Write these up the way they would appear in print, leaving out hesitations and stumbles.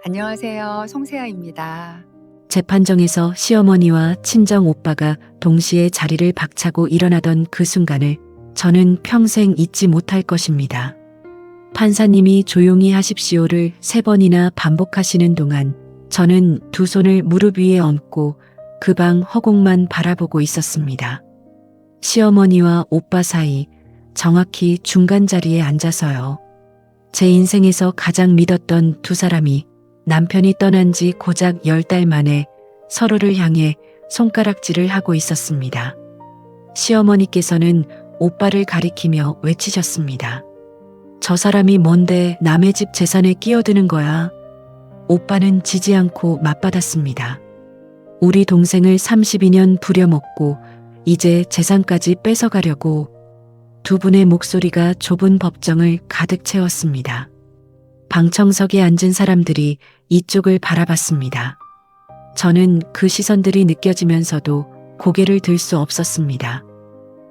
안녕하세요. 송세아입니다. 재판정에서 시어머니와 친정 오빠가 동시에 자리를 박차고 일어나던 그 순간을 저는 평생 잊지 못할 것입니다. 판사님이 조용히 하십시오를 3번이나 반복하시는 동안 저는 두 손을 무릎 위에 얹고 그 방 허공만 바라보고 있었습니다. 시어머니와 오빠 사이 정확히 중간 자리에 앉아서요. 제 인생에서 가장 믿었던 두 사람이 남편이 떠난 지 고작 10달 만에 서로를 향해 손가락질을 하고 있었습니다. 시어머니께서는 오빠를 가리키며 외치셨습니다. 저 사람이 뭔데 남의 집 재산에 끼어드는 거야? 오빠는 지지 않고 맞받았습니다. 우리 동생을 32년 부려먹고 이제 재산까지 뺏어가려고. 두 분의 목소리가 좁은 법정을 가득 채웠습니다. 방청석에 앉은 사람들이 이쪽을 바라봤습니다. 저는 그 시선들이 느껴지면서도 고개를 들 수 없었습니다.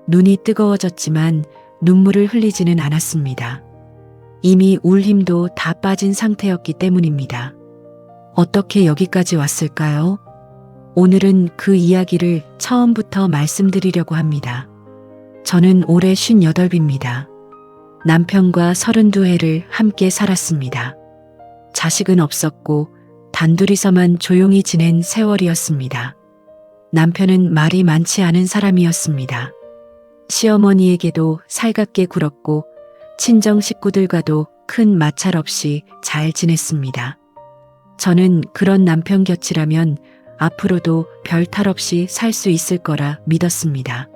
눈이 뜨거워졌지만 눈물을 흘리지는 않았습니다. 이미 울 힘도 다 빠진 상태였기 때문입니다. 어떻게 여기까지 왔을까요? 오늘은 그 이야기를 처음부터 말씀드리려고 합니다. 저는 올해 58입니다. 남편과 32해를 함께 살았습니다. 자식은 없었고 단둘이서만 조용히 지낸 세월이었습니다. 남편은 말이 많지 않은 사람이었습니다. 시어머니에게도 살갑게 굴었고 친정 식구들과도 큰 마찰 없이 잘 지냈습니다. 저는 그런 남편 곁이라면 앞으로도 별 탈 없이 살 수 있을 거라 믿었습니다.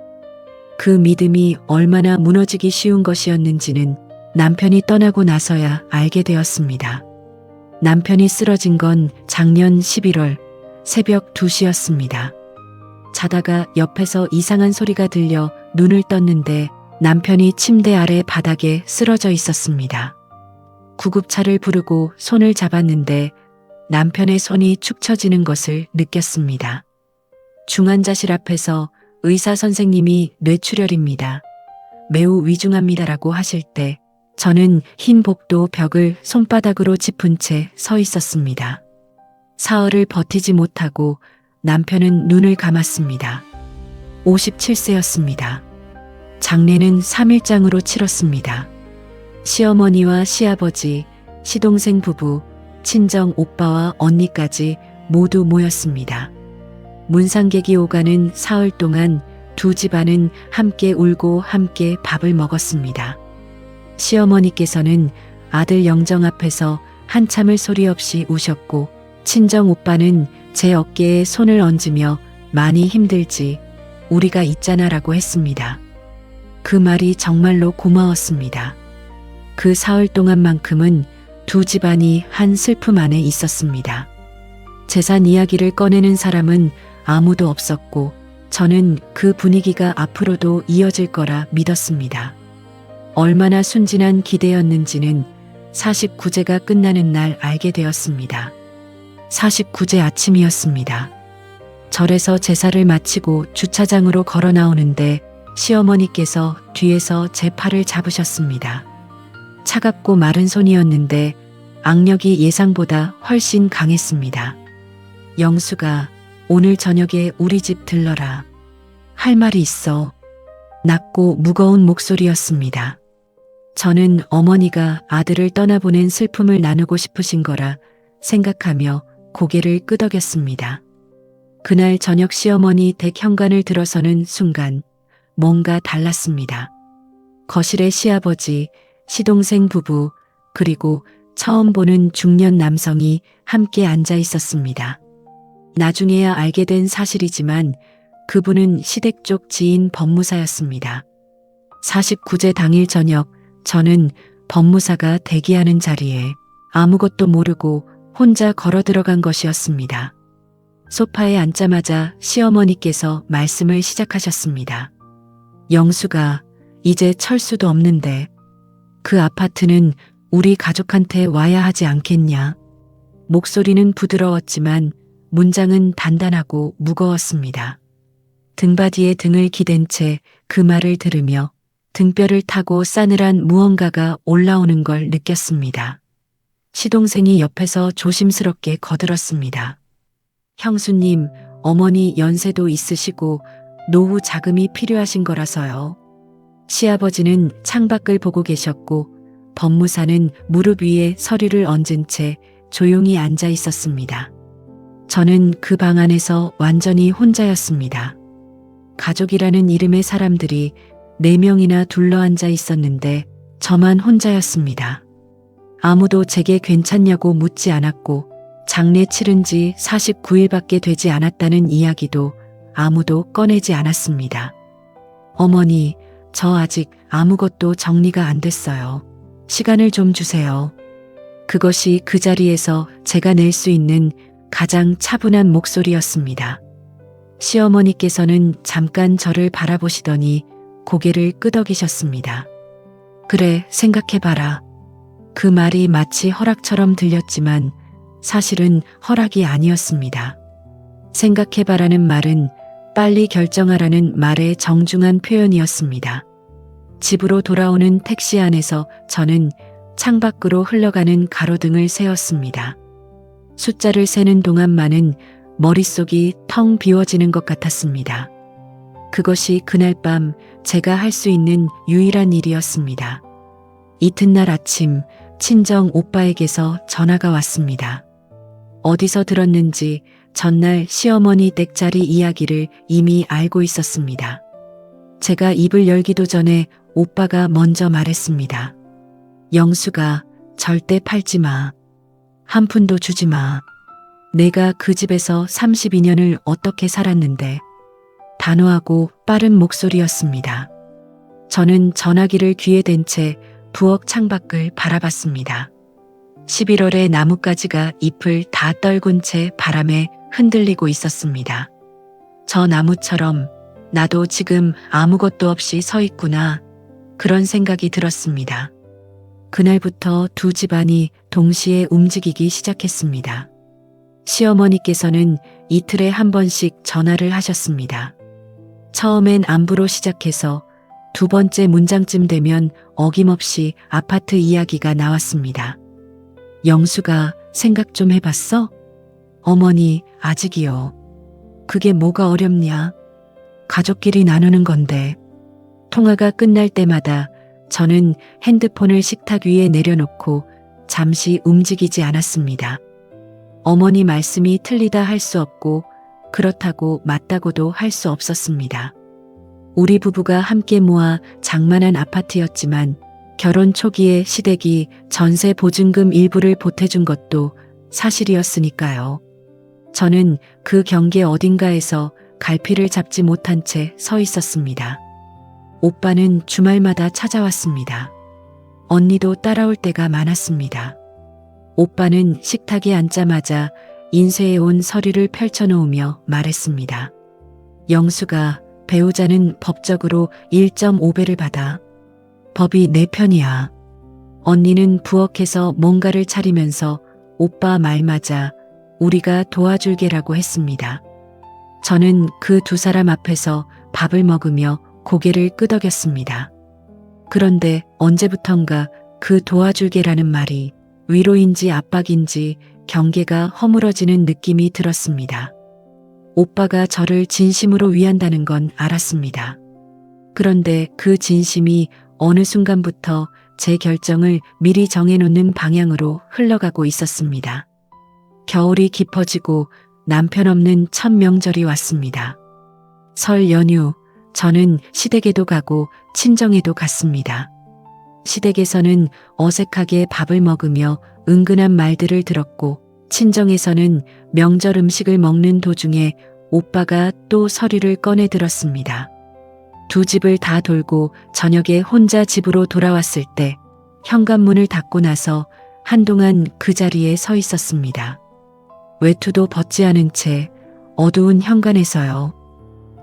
그 믿음이 얼마나 무너지기 쉬운 것이었는지는 남편이 떠나고 나서야 알게 되었습니다. 남편이 쓰러진 건 작년 11월 새벽 2시였습니다. 자다가 옆에서 이상한 소리가 들려 눈을 떴는데 남편이 침대 아래 바닥에 쓰러져 있었습니다. 구급차를 부르고 손을 잡았는데 남편의 손이 축 처지는 것을 느꼈습니다. 중환자실 앞에서 의사 선생님이 뇌출혈입니다. 매우 위중합니다라고 하실 때 저는 흰 복도 벽을 손바닥으로 짚은 채 서 있었습니다. 사흘을 버티지 못하고 남편은 눈을 감았습니다. 57세였습니다. 장례는 3일장으로 치렀습니다. 시어머니와 시아버지, 시동생 부부, 친정 오빠와 언니까지 모두 모였습니다. 문상객이 오가는 사흘 동안 두 집안은 함께 울고 함께 밥을 먹었습니다. 시어머니께서는 아들 영정 앞에서 한참을 소리 없이 우셨고 친정 오빠는 제 어깨에 손을 얹으며 많이 힘들지, 우리가 있잖아라고 했습니다. 그 말이 정말로 고마웠습니다. 그 사흘 동안만큼은 두 집안이 한 슬픔 안에 있었습니다. 재산 이야기를 꺼내는 사람은 아무도 없었고 저는 그 분위기가 앞으로도 이어질 거라 믿었습니다. 얼마나 순진한 기대였는지는 49제가 끝나는 날 알게 되었습니다. 49제 아침이었습니다. 절에서 제사를 마치고 주차장으로 걸어 나오는데 시어머니께서 뒤에서 제 팔을 잡으셨습니다. 차갑고 마른 손이었는데 악력이 예상보다 훨씬 강했습니다. 영수가 오늘 저녁에 우리 집 들러라. 할 말이 있어. 낮고 무거운 목소리였습니다. 저는 어머니가 아들을 떠나보낸 슬픔을 나누고 싶으신 거라 생각하며 고개를 끄덕였습니다. 그날 저녁 시어머니 댁 현관을 들어서는 순간 뭔가 달랐습니다. 거실에 시아버지, 시동생 부부, 그리고 처음 보는 중년 남성이 함께 앉아 있었습니다. 나중에야 알게 된 사실이지만 그분은 시댁 쪽 지인 법무사였습니다. 49제 당일 저녁 저는 법무사가 대기하는 자리에 아무것도 모르고 혼자 걸어 들어간 것이었습니다. 소파에 앉자마자 시어머니께서 말씀을 시작하셨습니다. 영수가 이제 철수도 없는데 그 아파트는 우리 가족한테 와야 하지 않겠냐? 목소리는 부드러웠지만 문장은 단단하고 무거웠습니다. 등받이에 등을 기댄 채 그 말을 들으며 등뼈를 타고 싸늘한 무언가가 올라오는 걸 느꼈습니다. 시동생이 옆에서 조심스럽게 거들었습니다. 형수님, 어머니 연세도 있으시고 노후 자금이 필요하신 거라서요. 시아버지는 창밖을 보고 계셨고 법무사는 무릎 위에 서류를 얹은 채 조용히 앉아 있었습니다. 저는 그 방 안에서 완전히 혼자였습니다. 가족이라는 이름의 사람들이 4명이나 둘러앉아 있었는데 저만 혼자였습니다. 아무도 제게 괜찮냐고 묻지 않았고 장례 치른 지 49일밖에 되지 않았다는 이야기도 아무도 꺼내지 않았습니다. 어머니, 저 아직 아무것도 정리가 안 됐어요. 시간을 좀 주세요. 그것이 그 자리에서 제가 낼 수 있는 가장 차분한 목소리였습니다. 시어머니께서는 잠깐 저를 바라보시더니 고개를 끄덕이셨습니다. 그래, 생각해봐라. 그 말이 마치 허락처럼 들렸지만 사실은 허락이 아니었습니다. 생각해봐라는 말은 빨리 결정하라는 말의 정중한 표현이었습니다. 집으로 돌아오는 택시 안에서 저는 창밖으로 흘러가는 가로등을 세웠습니다. 숫자를 세는 동안만은 머릿속이 텅 비워지는 것 같았습니다. 그것이 그날 밤 제가 할 수 있는 유일한 일이었습니다. 이튿날 아침 친정 오빠에게서 전화가 왔습니다. 어디서 들었는지 전날 시어머니 댁자리 이야기를 이미 알고 있었습니다. 제가 입을 열기도 전에 오빠가 먼저 말했습니다. 영수가 절대 팔지 마. 한 푼도 주지 마. 내가 그 집에서 32년을 어떻게 살았는데. 단호하고 빠른 목소리였습니다. 저는 전화기를 귀에 댄 채 부엌 창밖을 바라봤습니다. 11월의 나뭇가지가 잎을 다 떨군 채 바람에 흔들리고 있었습니다. 저 나무처럼 나도 지금 아무것도 없이 서 있구나. 그런 생각이 들었습니다. 그날부터 두 집안이 동시에 움직이기 시작했습니다. 시어머니께서는 이틀에 한 번씩 전화를 하셨습니다. 처음엔 안부로 시작해서 두 번째 문장쯤 되면 어김없이 아파트 이야기가 나왔습니다. 영수가 생각 좀 해봤어? 어머니, 아직이요. 그게 뭐가 어렵냐? 가족끼리 나누는 건데. 통화가 끝날 때마다 저는 핸드폰을 식탁 위에 내려놓고 잠시 움직이지 않았습니다. 어머니 말씀이 틀리다 할 수 없고 그렇다고 맞다고도 할 수 없었습니다. 우리 부부가 함께 모아 장만한 아파트였지만 결혼 초기에 시댁이 전세 보증금 일부를 보태준 것도 사실이었으니까요. 저는 그 경계 어딘가에서 갈피를 잡지 못한 채 서 있었습니다. 오빠는 주말마다 찾아왔습니다. 언니도 따라올 때가 많았습니다. 오빠는 식탁에 앉자마자 인쇄해 온 서류를 펼쳐놓으며 말했습니다. 영수가 배우자는 법적으로 1.5배를 받아. 법이 내 편이야. 언니는 부엌에서 뭔가를 차리면서 오빠 말 맞아 우리가 도와줄게라고 했습니다. 저는 그 두 사람 앞에서 밥을 먹으며 고개를 끄덕였습니다. 그런데 언제부턴가 그 도와줄게라는 말이 위로인지 압박인지 경계가 허물어지는 느낌이 들었습니다. 오빠가 저를 진심으로 위한다는 건 알았습니다. 그런데 그 진심이 어느 순간부터 제 결정을 미리 정해놓는 방향으로 흘러가고 있었습니다. 겨울이 깊어지고 남편 없는 첫 명절이 왔습니다. 설 연휴, 저는 시댁에도 가고 친정에도 갔습니다. 시댁에서는 어색하게 밥을 먹으며 은근한 말들을 들었고 친정에서는 명절 음식을 먹는 도중에 오빠가 또 서류를 꺼내 들었습니다. 두 집을 다 돌고 저녁에 혼자 집으로 돌아왔을 때 현관문을 닫고 나서 한동안 그 자리에 서 있었습니다. 외투도 벗지 않은 채 어두운 현관에서요.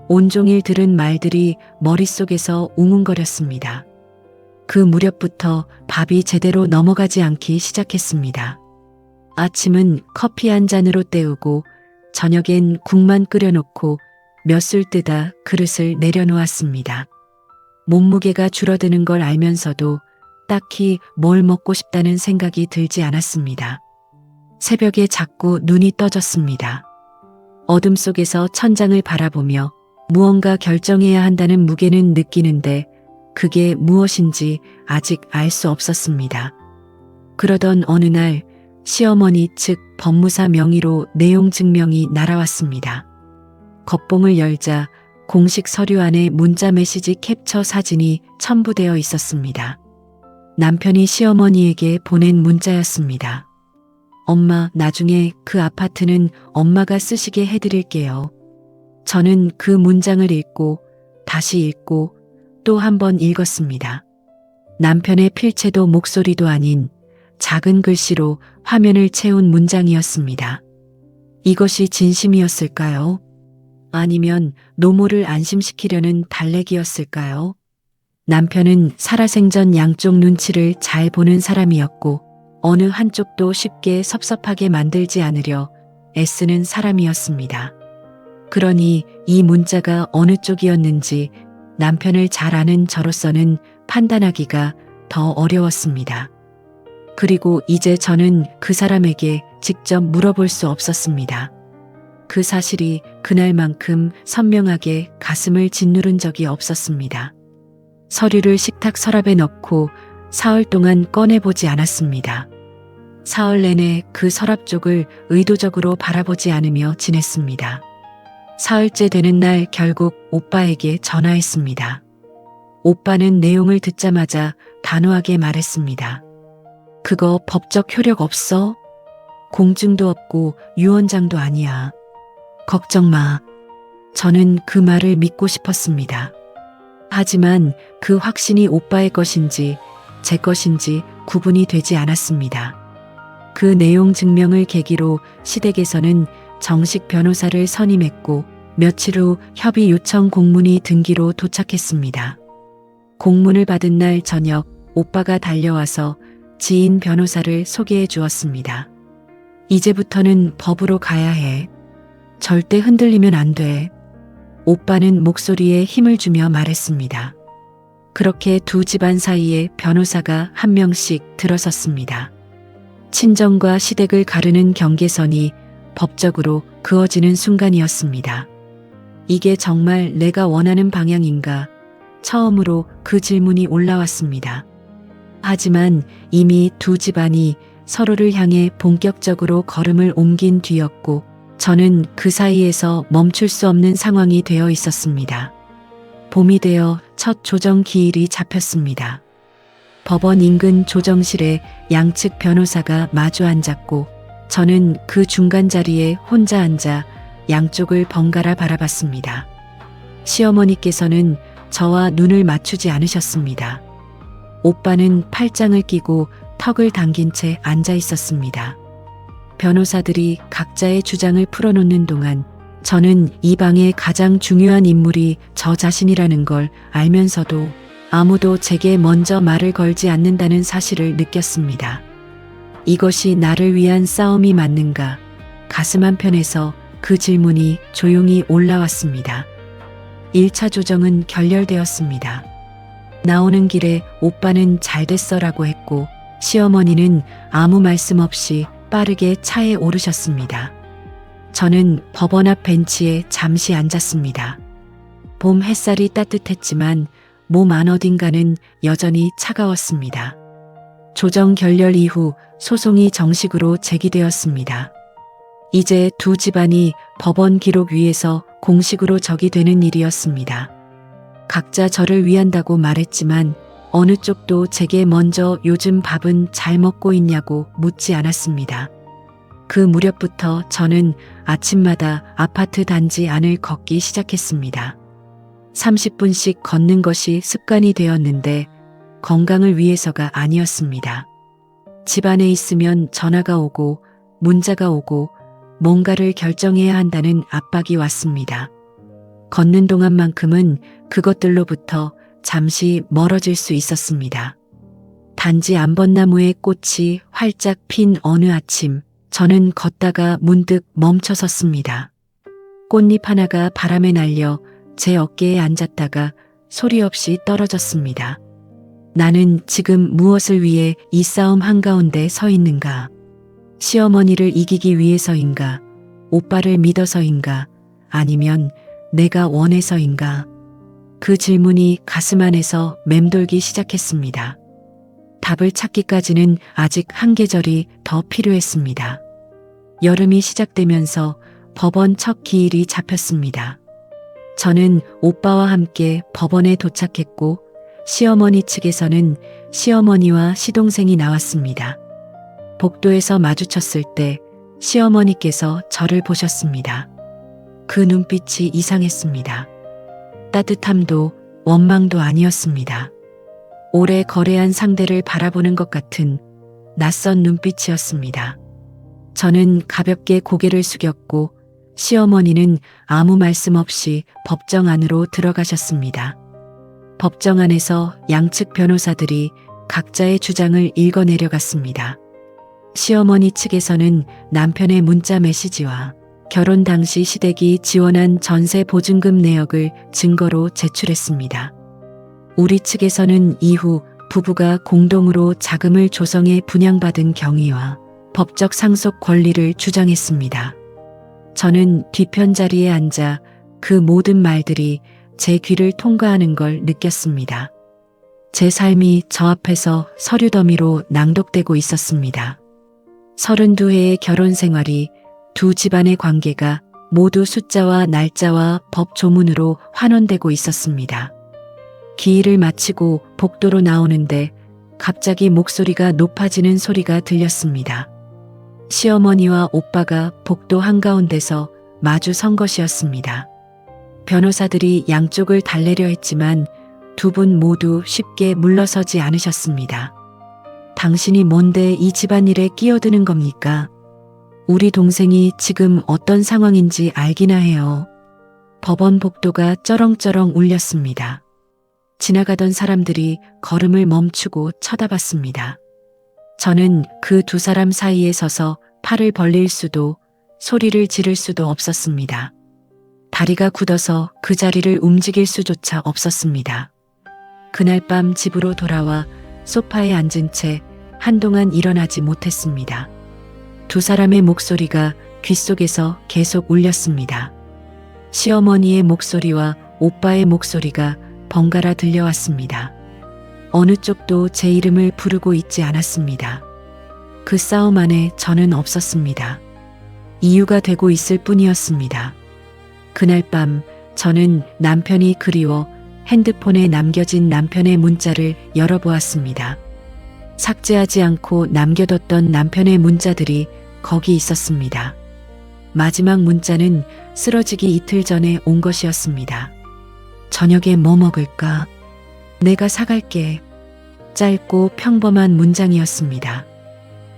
온종일 들은 말들이 머릿속에서 웅웅거렸습니다. 그 무렵부터 밥이 제대로 넘어가지 않기 시작했습니다. 아침은 커피 한 잔으로 때우고 저녁엔 국만 끓여놓고 몇 술 뜨다 그릇을 내려놓았습니다. 몸무게가 줄어드는 걸 알면서도 딱히 뭘 먹고 싶다는 생각이 들지 않았습니다. 새벽에 자꾸 눈이 떠졌습니다. 어둠 속에서 천장을 바라보며 무언가 결정해야 한다는 무게는 느끼는데 그게 무엇인지 아직 알 수 없었습니다. 그러던 어느 날 시어머니 측 법무사 명의로 내용 증명이 날아왔습니다. 겉봉을 열자 공식 서류 안에 문자 메시지 캡처 사진이 첨부되어 있었습니다. 남편이 시어머니에게 보낸 문자였습니다. 엄마, 나중에 그 아파트는 엄마가 쓰시게 해드릴게요. 저는 그 문장을 읽고 다시 읽고 또 한 번 읽었습니다. 남편의 필체도 목소리도 아닌 작은 글씨로 화면을 채운 문장이었습니다. 이것이 진심이었을까요? 아니면 노모를 안심시키려는 달래기였을까요? 남편은 살아생전 양쪽 눈치를 잘 보는 사람이었고 어느 한쪽도 쉽게 섭섭하게 만들지 않으려 애쓰는 사람이었습니다. 그러니 이 문자가 어느 쪽이었는지 남편을 잘 아는 저로서는 판단하기가 더 어려웠습니다. 그리고 이제 저는 그 사람에게 직접 물어볼 수 없었습니다. 그 사실이 그날만큼 선명하게 가슴을 짓누른 적이 없었습니다. 서류를 식탁 서랍에 넣고 사흘 동안 꺼내보지 않았습니다. 사흘 내내 그 서랍 쪽을 의도적으로 바라보지 않으며 지냈습니다. 사흘째 되는 날 결국 오빠에게 전화했습니다. 오빠는 내용을 듣자마자 단호하게 말했습니다. 그거 법적 효력 없어? 공증도 없고 유언장도 아니야. 걱정 마. 저는 그 말을 믿고 싶었습니다. 하지만 그 확신이 오빠의 것인지 제 것인지 구분이 되지 않았습니다. 그 내용 증명을 계기로 시댁에서는 정식 변호사를 선임했고 며칠 후 협의 요청 공문이 등기로 도착했습니다. 공문을 받은 날 저녁 오빠가 달려와서 지인 변호사를 소개해 주었습니다. 이제부터는 법으로 가야 해. 절대 흔들리면 안 돼. 오빠는 목소리에 힘을 주며 말했습니다. 그렇게 두 집안 사이에 변호사가 한 명씩 들어섰습니다. 친정과 시댁을 가르는 경계선이 법적으로 그어지는 순간이었습니다. 이게 정말 내가 원하는 방향인가? 처음으로 그 질문이 올라왔습니다. 하지만 이미 두 집안이 서로를 향해 본격적으로 걸음을 옮긴 뒤였고 저는 그 사이에서 멈출 수 없는 상황이 되어 있었습니다. 봄이 되어 첫 조정 기일이 잡혔습니다. 법원 인근 조정실에 양측 변호사가 마주 앉았고 저는 그 중간 자리에 혼자 앉아 양쪽을 번갈아 바라봤습니다. 시어머니께서는 저와 눈을 맞추지 않으셨습니다. 오빠는 팔짱을 끼고 턱을 당긴 채 앉아 있었습니다. 변호사들이 각자의 주장을 풀어놓는 동안 저는 이 방의 가장 중요한 인물이 저 자신이라는 걸 알면서도 아무도 제게 먼저 말을 걸지 않는다는 사실을 느꼈습니다. 이것이 나를 위한 싸움이 맞는가? 가슴 한편에서 그 질문이 조용히 올라왔습니다. 1차 조정은 결렬되었습니다. 나오는 길에 오빠는 잘 됐어라고 했고 시어머니는 아무 말씀 없이 빠르게 차에 오르셨습니다. 저는 법원 앞 벤치에 잠시 앉았습니다. 봄 햇살이 따뜻했지만 몸 안어딘가는 여전히 차가웠습니다. 조정 결렬 이후 소송이 정식으로 제기되었습니다. 이제 두 집안이 법원 기록 위에서 공식으로 적이 되는 일이었습니다. 각자 저를 위한다고 말했지만 어느 쪽도 제게 먼저 요즘 밥은 잘 먹고 있냐고 묻지 않았습니다. 그 무렵부터 저는 아침마다 아파트 단지 안을 걷기 시작했습니다. 30분씩 걷는 것이 습관이 되었는데 건강을 위해서가 아니었습니다. 집 안에 있으면 전화가 오고 문자가 오고 뭔가를 결정해야 한다는 압박이 왔습니다. 걷는 동안만큼은 그것들로부터 잠시 멀어질 수 있었습니다. 단지 암벚나무의 꽃이 활짝 핀 어느 아침, 저는 걷다가 문득 멈춰섰습니다. 꽃잎 하나가 바람에 날려 제 어깨에 앉았다가 소리 없이 떨어졌습니다. 나는 지금 무엇을 위해 이 싸움 한가운데 서 있는가? 시어머니를 이기기 위해서인가? 오빠를 믿어서인가? 아니면 내가 원해서인가? 그 질문이 가슴 안에서 맴돌기 시작했습니다. 답을 찾기까지는 아직 한 계절이 더 필요했습니다. 여름이 시작되면서 법원 첫 기일이 잡혔습니다. 저는 오빠와 함께 법원에 도착했고 시어머니 측에서는 시어머니와 시동생이 나왔습니다. 복도에서 마주쳤을 때 시어머니께서 저를 보셨습니다. 그 눈빛이 이상했습니다. 따뜻함도 원망도 아니었습니다. 오래 거래한 상대를 바라보는 것 같은 낯선 눈빛이었습니다. 저는 가볍게 고개를 숙였고 시어머니는 아무 말씀 없이 법정 안으로 들어가셨습니다. 법정 안에서 양측 변호사들이 각자의 주장을 읽어내려갔습니다. 시어머니 측에서는 남편의 문자 메시지와 결혼 당시 시댁이 지원한 전세 보증금 내역을 증거로 제출했습니다. 우리 측에서는 이후 부부가 공동으로 자금을 조성해 분양받은 경위와 법적 상속 권리를 주장했습니다. 저는 뒤편 자리에 앉아 그 모든 말들이 제 귀를 통과하는 걸 느꼈습니다. 제 삶이 저 앞에서 서류 더미로 낭독되고 있었습니다. 32회의 결혼 생활이 두 집안의 관계가 모두 숫자와 날짜와 법 조문으로 환원되고 있었습니다. 기일을 마치고 복도로 나오는데 갑자기 목소리가 높아지는 소리가 들렸습니다. 시어머니와 오빠가 복도 한가운데서 마주 선 것이었습니다. 변호사들이 양쪽을 달래려 했지만 두 분 모두 쉽게 물러서지 않으셨습니다. 당신이 뭔데 이 집안일에 끼어드는 겁니까? 우리 동생이 지금 어떤 상황인지 알기나 해요. 법원 복도가 쩌렁쩌렁 울렸습니다. 지나가던 사람들이 걸음을 멈추고 쳐다봤습니다. 저는 그 두 사람 사이에 서서 팔을 벌릴 수도 소리를 지를 수도 없었습니다. 다리가 굳어서 그 자리를 움직일 수조차 없었습니다. 그날 밤 집으로 돌아와 소파에 앉은 채 한동안 일어나지 못했습니다. 두 사람의 목소리가 귓속에서 계속 울렸습니다. 시어머니의 목소리와 오빠의 목소리가 번갈아 들려왔습니다. 어느 쪽도 제 이름을 부르고 있지 않았습니다. 그 싸움 안에 저는 없었습니다. 이유가 되고 있을 뿐이었습니다. 그날 밤 저는 남편이 그리워 핸드폰에 남겨진 남편의 문자를 열어보았습니다. 삭제하지 않고 남겨뒀던 남편의 문자들이 거기 있었습니다. 마지막 문자는 쓰러지기 이틀 전에 온 것이었습니다. 저녁에 뭐 먹을까? 내가 사갈게. 짧고 평범한 문장이었습니다.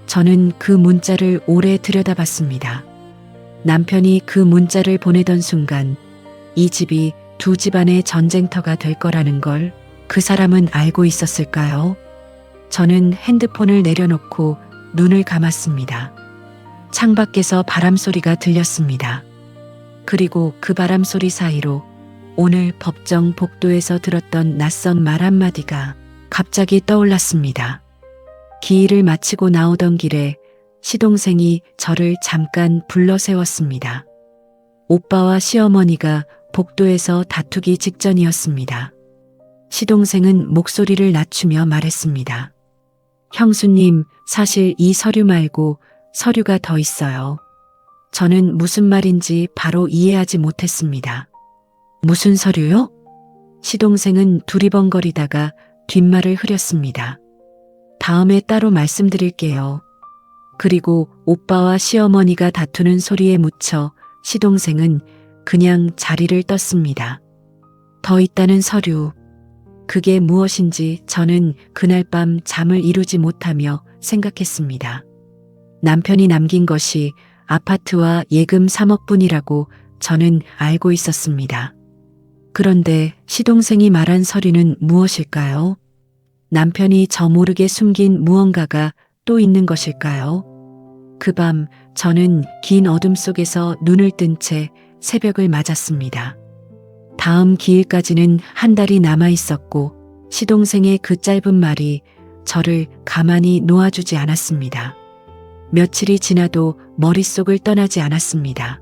저는 그 문자를 오래 들여다봤습니다. 남편이 그 문자를 보내던 순간 이 집이 두 집안의 전쟁터가 될 거라는 걸 그 사람은 알고 있었을까요? 저는 핸드폰을 내려놓고 눈을 감았습니다. 창밖에서 바람 소리가 들렸습니다. 그리고 그 바람 소리 사이로 오늘 법정 복도에서 들었던 낯선 말 한마디가 갑자기 떠올랐습니다. 기일을 마치고 나오던 길에 시동생이 저를 잠깐 불러 세웠습니다. 오빠와 시어머니가 복도에서 다투기 직전이었습니다. 시동생은 목소리를 낮추며 말했습니다. 형수님, 사실 이 서류 말고 서류가 더 있어요. 저는 무슨 말인지 바로 이해하지 못했습니다. 무슨 서류요? 시동생은 두리번거리다가 뒷말을 흐렸습니다. 다음에 따로 말씀드릴게요. 그리고 오빠와 시어머니가 다투는 소리에 묻혀 시동생은 그냥 자리를 떴습니다. 더 있다는 서류. 그게 무엇인지 저는 그날 밤 잠을 이루지 못하며 생각했습니다. 남편이 남긴 것이 아파트와 예금 3억뿐이라고 저는 알고 있었습니다. 그런데 시동생이 말한 서류는 무엇일까요? 남편이 저 모르게 숨긴 무언가가 또 있는 것일까요? 그 밤 저는 긴 어둠 속에서 눈을 뜬 채 새벽을 맞았습니다. 다음 기일까지는 한 달이 남아 있었고 시동생의 그 짧은 말이 저를 가만히 놓아주지 않았습니다. 며칠이 지나도 머릿속을 떠나지 않았습니다.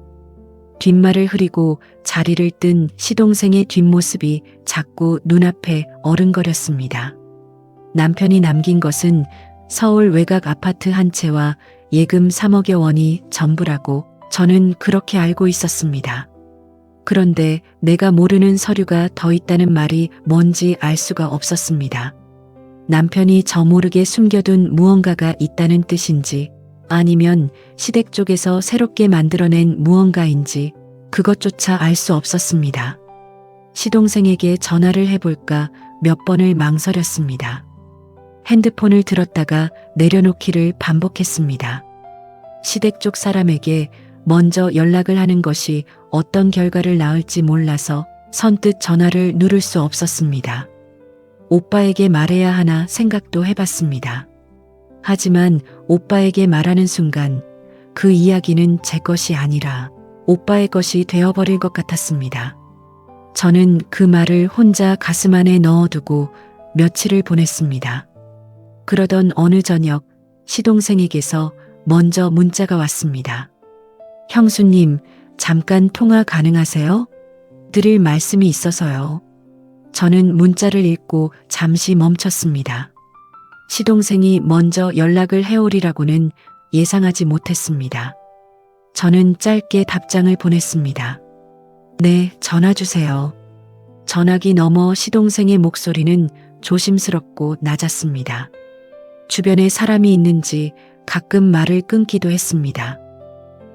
뒷말을 흐리고 자리를 뜬 시동생의 뒷모습이 자꾸 눈앞에 어른거렸습니다. 남편이 남긴 것은 서울 외곽 아파트 한 채와 예금 3억여 원이 전부라고 저는 그렇게 알고 있었습니다. 그런데 내가 모르는 서류가 더 있다는 말이 뭔지 알 수가 없었습니다. 남편이 저 모르게 숨겨둔 무언가가 있다는 뜻인지 아니면 시댁 쪽에서 새롭게 만들어낸 무언가인지 그것조차 알 수 없었습니다. 시동생에게 전화를 해볼까 몇 번을 망설였습니다. 핸드폰을 들었다가 내려놓기를 반복했습니다. 시댁 쪽 사람에게 먼저 연락을 하는 것이 어떤 결과를 낳을지 몰라서 선뜻 전화를 누를 수 없었습니다. 오빠에게 말해야 하나 생각도 해봤습니다. 하지만 오빠에게 말하는 순간 그 이야기는 제 것이 아니라 오빠의 것이 되어버릴 것 같았습니다. 저는 그 말을 혼자 가슴 안에 넣어두고 며칠을 보냈습니다. 그러던 어느 저녁 시동생에게서 먼저 문자가 왔습니다. 형수님, 잠깐 통화 가능하세요? 드릴 말씀이 있어서요. 저는 문자를 읽고 잠시 멈췄습니다. 시동생이 먼저 연락을 해오리라고는 예상하지 못했습니다. 저는 짧게 답장을 보냈습니다. 네, 전화 주세요. 전화기 너머 시동생의 목소리는 조심스럽고 낮았습니다. 주변에 사람이 있는지 가끔 말을 끊기도 했습니다.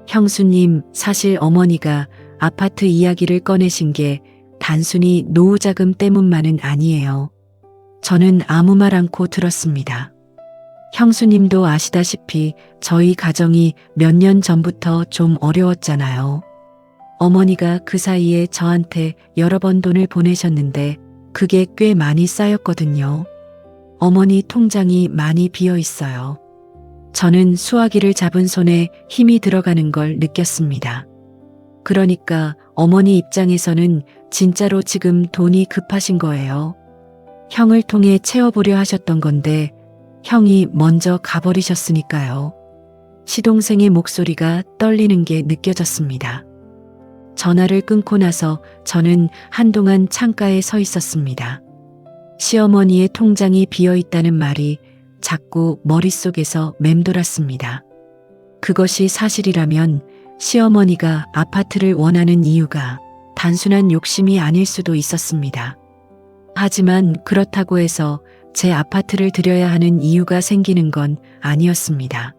형수님, 사실 어머니가 아파트 이야기를 꺼내신 게 단순히 노후 자금 때문만은 아니에요. 저는 아무 말 않고 들었습니다. 형수님도 아시다시피 저희 가정이 몇 년 전부터 좀 어려웠잖아요. 어머니가 그 사이에 저한테 여러 번 돈을 보내셨는데 그게 꽤 많이 쌓였거든요. 어머니 통장이 많이 비어 있어요. 저는 수화기를 잡은 손에 힘이 들어가는 걸 느꼈습니다. 그러니까 어머니 입장에서는 진짜로 지금 돈이 급하신 거예요. 형을 통해 채워보려 하셨던 건데 형이 먼저 가버리셨으니까요. 시동생의 목소리가 떨리는 게 느껴졌습니다. 전화를 끊고 나서 저는 한동안 창가에 서 있었습니다. 시어머니의 통장이 비어 있다는 말이 자꾸 머릿속에서 맴돌았습니다. 그것이 사실이라면 시어머니가 아파트를 원하는 이유가 단순한 욕심이 아닐 수도 있었습니다. 하지만 그렇다고 해서 제 아파트를 드려야 하는 이유가 생기는 건 아니었습니다.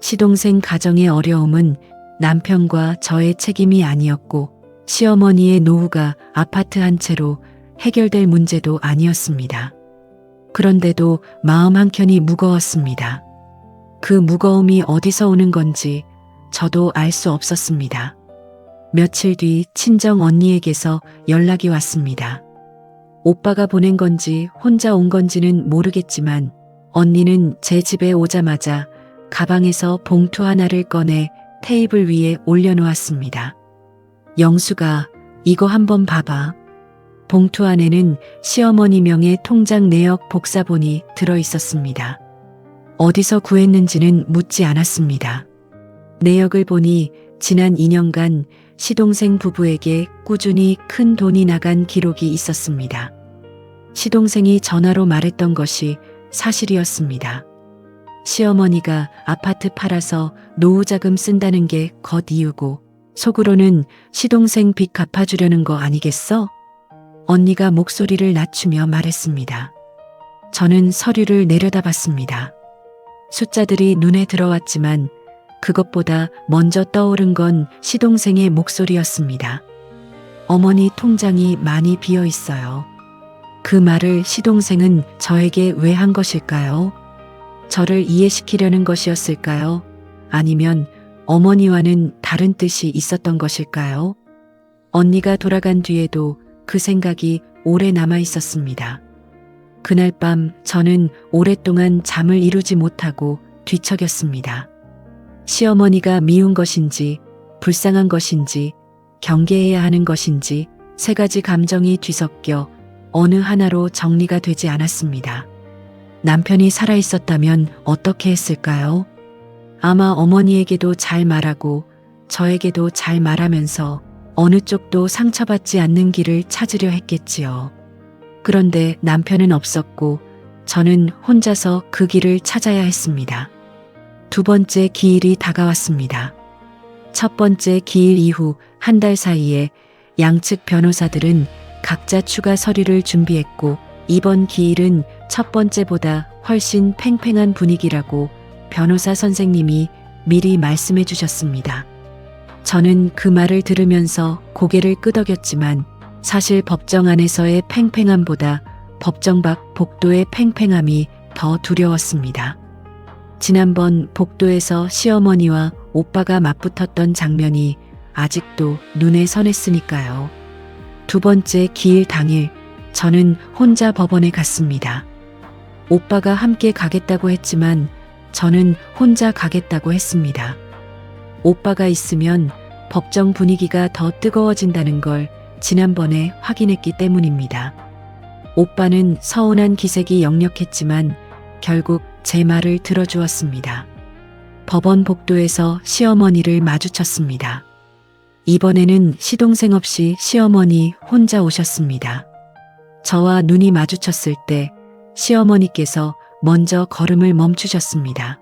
시동생 가정의 어려움은 남편과 저의 책임이 아니었고 시어머니의 노후가 아파트 한 채로 해결될 문제도 아니었습니다. 그런데도 마음 한켠이 무거웠습니다. 그 무거움이 어디서 오는 건지 저도 알 수 없었습니다. 며칠 뒤 친정 언니에게서 연락이 왔습니다. 오빠가 보낸 건지 혼자 온 건지는 모르겠지만 언니는 제 집에 오자마자 가방에서 봉투 하나를 꺼내 테이블 위에 올려놓았습니다. 영수가 이거 한번 봐봐. 봉투 안에는 시어머니 명의 통장 내역 복사본이 들어있었습니다. 어디서 구했는지는 묻지 않았습니다. 내역을 보니 지난 2년간 시동생 부부에게 꾸준히 큰 돈이 나간 기록이 있었습니다. 시동생이 전화로 말했던 것이 사실이었습니다. 시어머니가 아파트 팔아서 노후 자금 쓴다는 게 겉 이유고 속으로는 시동생 빚 갚아주려는 거 아니겠어? 언니가 목소리를 낮추며 말했습니다. 저는 서류를 내려다봤습니다. 숫자들이 눈에 들어왔지만 그것보다 먼저 떠오른 건 시동생의 목소리였습니다. 어머니 통장이 많이 비어 있어요. 그 말을 시동생은 저에게 왜 한 것일까요? 저를 이해시키려는 것이었을까요? 아니면 어머니와는 다른 뜻이 있었던 것일까요? 언니가 돌아간 뒤에도 그 생각이 오래 남아 있었습니다. 그날 밤 저는 오랫동안 잠을 이루지 못하고 뒤척였습니다. 시어머니가 미운 것인지 불쌍한 것인지 경계해야 하는 것인지 세 가지 감정이 뒤섞여 어느 하나로 정리가 되지 않았습니다. 남편이 살아있었다면 어떻게 했을까요? 아마 어머니에게도 잘 말하고 저에게도 잘 말하면서 어느 쪽도 상처받지 않는 길을 찾으려 했겠지요. 그런데 남편은 없었고 저는 혼자서 그 길을 찾아야 했습니다. 두 번째 기일이 다가왔습니다. 첫 번째 기일 이후 한 달 사이에 양측 변호사들은 각자 추가 서류를 준비했고 이번 기일은 첫 번째보다 훨씬 팽팽한 분위기라고 변호사 선생님이 미리 말씀해 주셨습니다. 저는 그 말을 들으면서 고개를 끄덕였지만 사실 법정 안에서의 팽팽함보다 법정 밖 복도의 팽팽함이 더 두려웠습니다. 지난번 복도에서 시어머니와 오빠가 맞붙었던 장면이 아직도 눈에 선했으니까요. 두 번째 기일 당일 저는 혼자 법원에 갔습니다. 오빠가 함께 가겠다고 했지만 저는 혼자 가겠다고 했습니다. 오빠가 있으면 법정 분위기가 더 뜨거워진다는 걸 지난번에 확인했기 때문입니다. 오빠는 서운한 기색이 역력했지만 결국 제 말을 들어주었습니다. 법원 복도에서 시어머니를 마주쳤습니다. 이번에는 시동생 없이 시어머니 혼자 오셨습니다. 저와 눈이 마주쳤을 때 시어머니께서 먼저 걸음을 멈추셨습니다.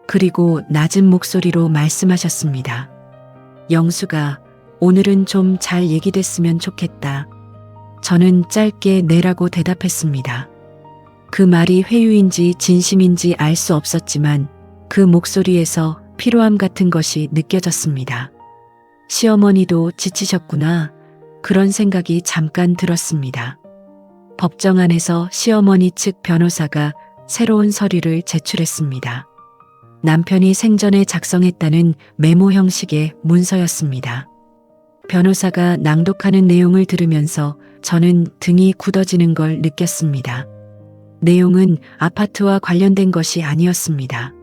그리고 낮은 목소리로 말씀하셨습니다. 영수가 오늘은 좀 잘 얘기됐으면 좋겠다. 저는 짧게 네라고 대답했습니다. 그 말이 회유인지 진심인지 알 수 없었지만 그 목소리에서 피로함 같은 것이 느껴졌습니다. 시어머니도 지치셨구나. 그런 생각이 잠깐 들었습니다. 법정 안에서 시어머니 측 변호사가 새로운 서류를 제출했습니다. 남편이 생전에 작성했다는 메모 형식의 문서였습니다. 변호사가 낭독하는 내용을 들으면서 저는 등이 굳어지는 걸 느꼈습니다. 내용은 아파트와 관련된 것이 아니었습니다.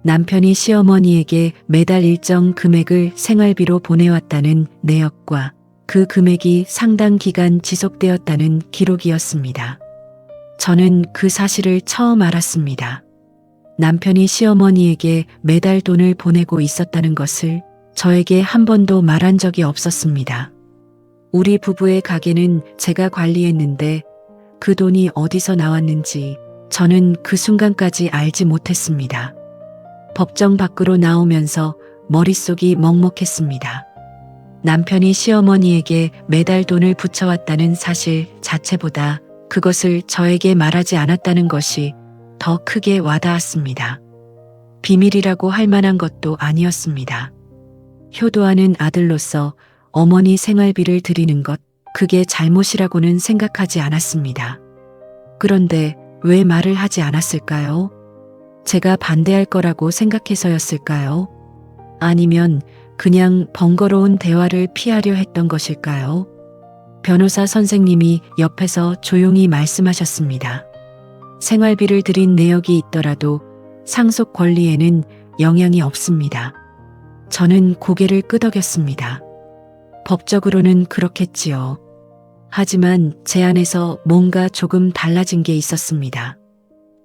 남편이 시어머니에게 매달 일정 금액을 생활비로 보내왔다는 내역과 그 금액이 상당 기간 지속되었다는 기록이었습니다. 저는 그 사실을 처음 알았습니다. 남편이 시어머니에게 매달 돈을 보내고 있었다는 것을 저에게 한 번도 말한 적이 없었습니다. 우리 부부의 가게는 제가 관리했는데 그 돈이 어디서 나왔는지 저는 그 순간까지 알지 못했습니다. 법정 밖으로 나오면서 머릿속이 먹먹했습니다. 남편이 시어머니에게 매달 돈을 붙여왔다는 사실 자체보다 그것을 저에게 말하지 않았다는 것이 더 크게 와닿았습니다. 비밀이라고 할 만한 것도 아니었습니다. 효도하는 아들로서 어머니 생활비를 드리는 것, 그게 잘못이라고는 생각하지 않았습니다. 그런데 왜 말을 하지 않았을까요? 제가 반대할 거라고 생각해서였을까요? 아니면 그냥 번거로운 대화를 피하려 했던 것일까요? 변호사 선생님이 옆에서 조용히 말씀하셨습니다. 생활비를 드린 내역이 있더라도 상속 권리에는 영향이 없습니다. 저는 고개를 끄덕였습니다. 법적으로는 그렇겠지요. 하지만 제 안에서 뭔가 조금 달라진 게 있었습니다.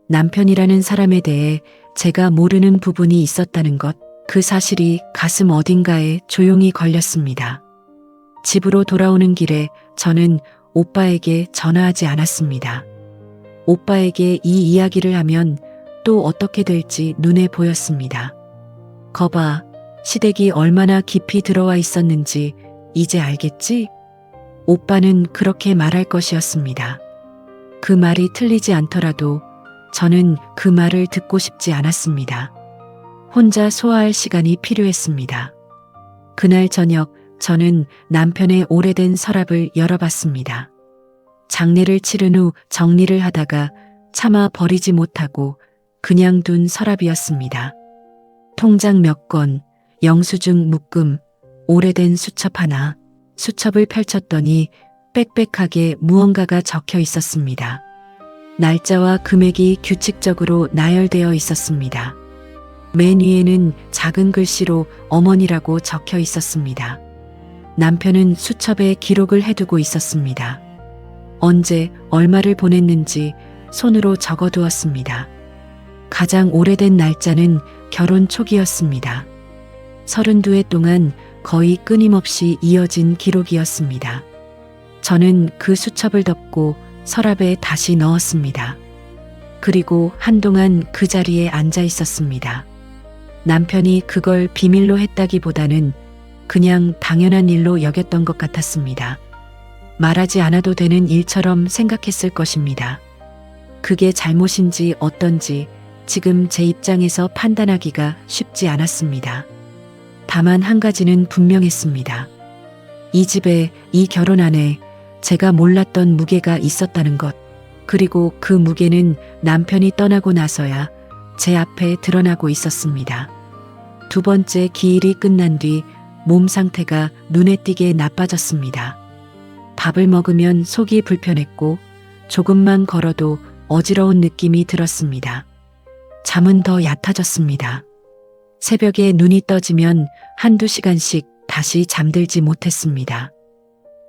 남편이라는 사람에 대해 제가 모르는 부분이 있었다는 것, 그 사실이 가슴 어딘가에 조용히 걸렸습니다. 집으로 돌아오는 길에 저는 오빠에게 전화하지 않았습니다. 오빠에게 이 이야기를 하면 또 어떻게 될지 눈에 보였습니다. 거봐, 시댁이 얼마나 깊이 들어와 있었는지 이제 알겠지? 오빠는 그렇게 말할 것이었습니다. 그 말이 틀리지 않더라도 저는 그 말을 듣고 싶지 않았습니다. 혼자 소화할 시간이 필요했습니다. 그날 저녁 저는 남편의 오래된 서랍을 열어봤습니다. 장례를 치른 후 정리를 하다가 차마 버리지 못하고 그냥 둔 서랍이었습니다. 통장 몇 건, 영수증 묶음, 오래된 수첩 하나, 수첩을 펼쳤더니 빽빽하게 무언가가 적혀 있었습니다. 날짜와 금액이 규칙적으로 나열되어 있었습니다. 맨 위에는 작은 글씨로 어머니라고 적혀 있었습니다. 남편은 수첩에 기록을 해두고 있었습니다. 언제 얼마를 보냈는지 손으로 적어두었습니다. 가장 오래된 날짜는 결혼 초기였습니다. 32해 동안 거의 끊임없이 이어진 기록이었습니다. 저는 그 수첩을 덮고 서랍에 다시 넣었습니다. 그리고 한동안 그 자리에 앉아 있었습니다. 남편이 그걸 비밀로 했다기보다는 그냥 당연한 일로 여겼던 것 같았습니다. 말하지 않아도 되는 일처럼 생각했을 것입니다. 그게 잘못인지 어떤지 지금 제 입장에서 판단하기가 쉽지 않았습니다. 다만 한 가지는 분명했습니다. 이 집에, 이 결혼 안에 제가 몰랐던 무게가 있었다는 것, 그리고 그 무게는 남편이 떠나고 나서야 제 앞에 드러나고 있었습니다. 두 번째 기일이 끝난 뒤 몸 상태가 눈에 띄게 나빠졌습니다. 밥을 먹으면 속이 불편했고 조금만 걸어도 어지러운 느낌이 들었습니다. 잠은 더 얕아졌습니다. 새벽에 눈이 떠지면 한두 시간씩 다시 잠들지 못했습니다.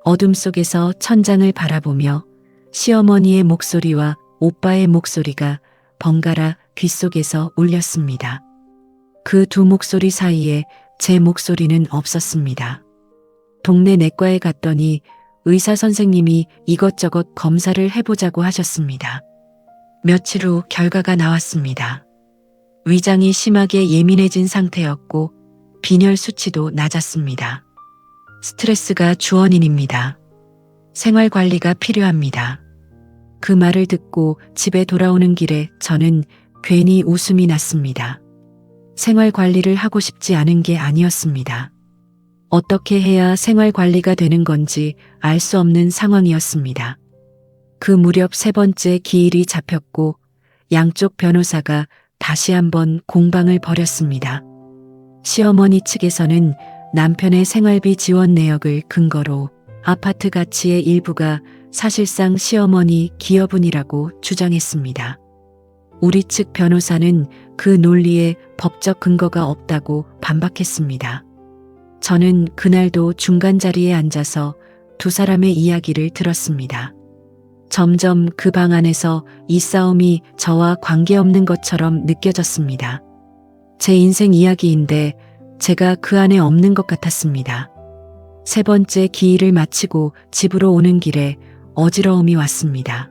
어둠 속에서 천장을 바라보며 시어머니의 목소리와 오빠의 목소리가 번갈아 귓속에서 울렸습니다. 그 두 목소리 사이에 제 목소리는 없었습니다. 동네 내과에 갔더니 의사 선생님이 이것저것 검사를 해보자고 하셨습니다. 며칠 후 결과가 나왔습니다. 위장이 심하게 예민해진 상태였고 빈혈 수치도 낮았습니다. 스트레스가 주원인입니다. 생활 관리가 필요합니다. 그 말을 듣고 집에 돌아오는 길에 저는 괜히 웃음이 났습니다. 생활 관리를 하고 싶지 않은 게 아니었습니다. 어떻게 해야 생활 관리가 되는 건지 알 수 없는 상황이었습니다. 그 무렵 세 번째 기일이 잡혔고 양쪽 변호사가 다시 한번 공방을 벌였습니다. 시어머니 측에서는 남편의 생활비 지원 내역을 근거로 아파트 가치의 일부가 사실상 시어머니 기여분이라고 주장했습니다. 우리 측 변호사는 그 논리에 법적 근거가 없다고 반박했습니다. 저는 그날도 중간 자리에 앉아서 두 사람의 이야기를 들었습니다. 점점 그 방 안에서 이 싸움이 저와 관계없는 것처럼 느껴졌습니다. 제 인생 이야기인데 제가 그 안에 없는 것 같았습니다. 세 번째 기일을 마치고 집으로 오는 길에 어지러움이 왔습니다.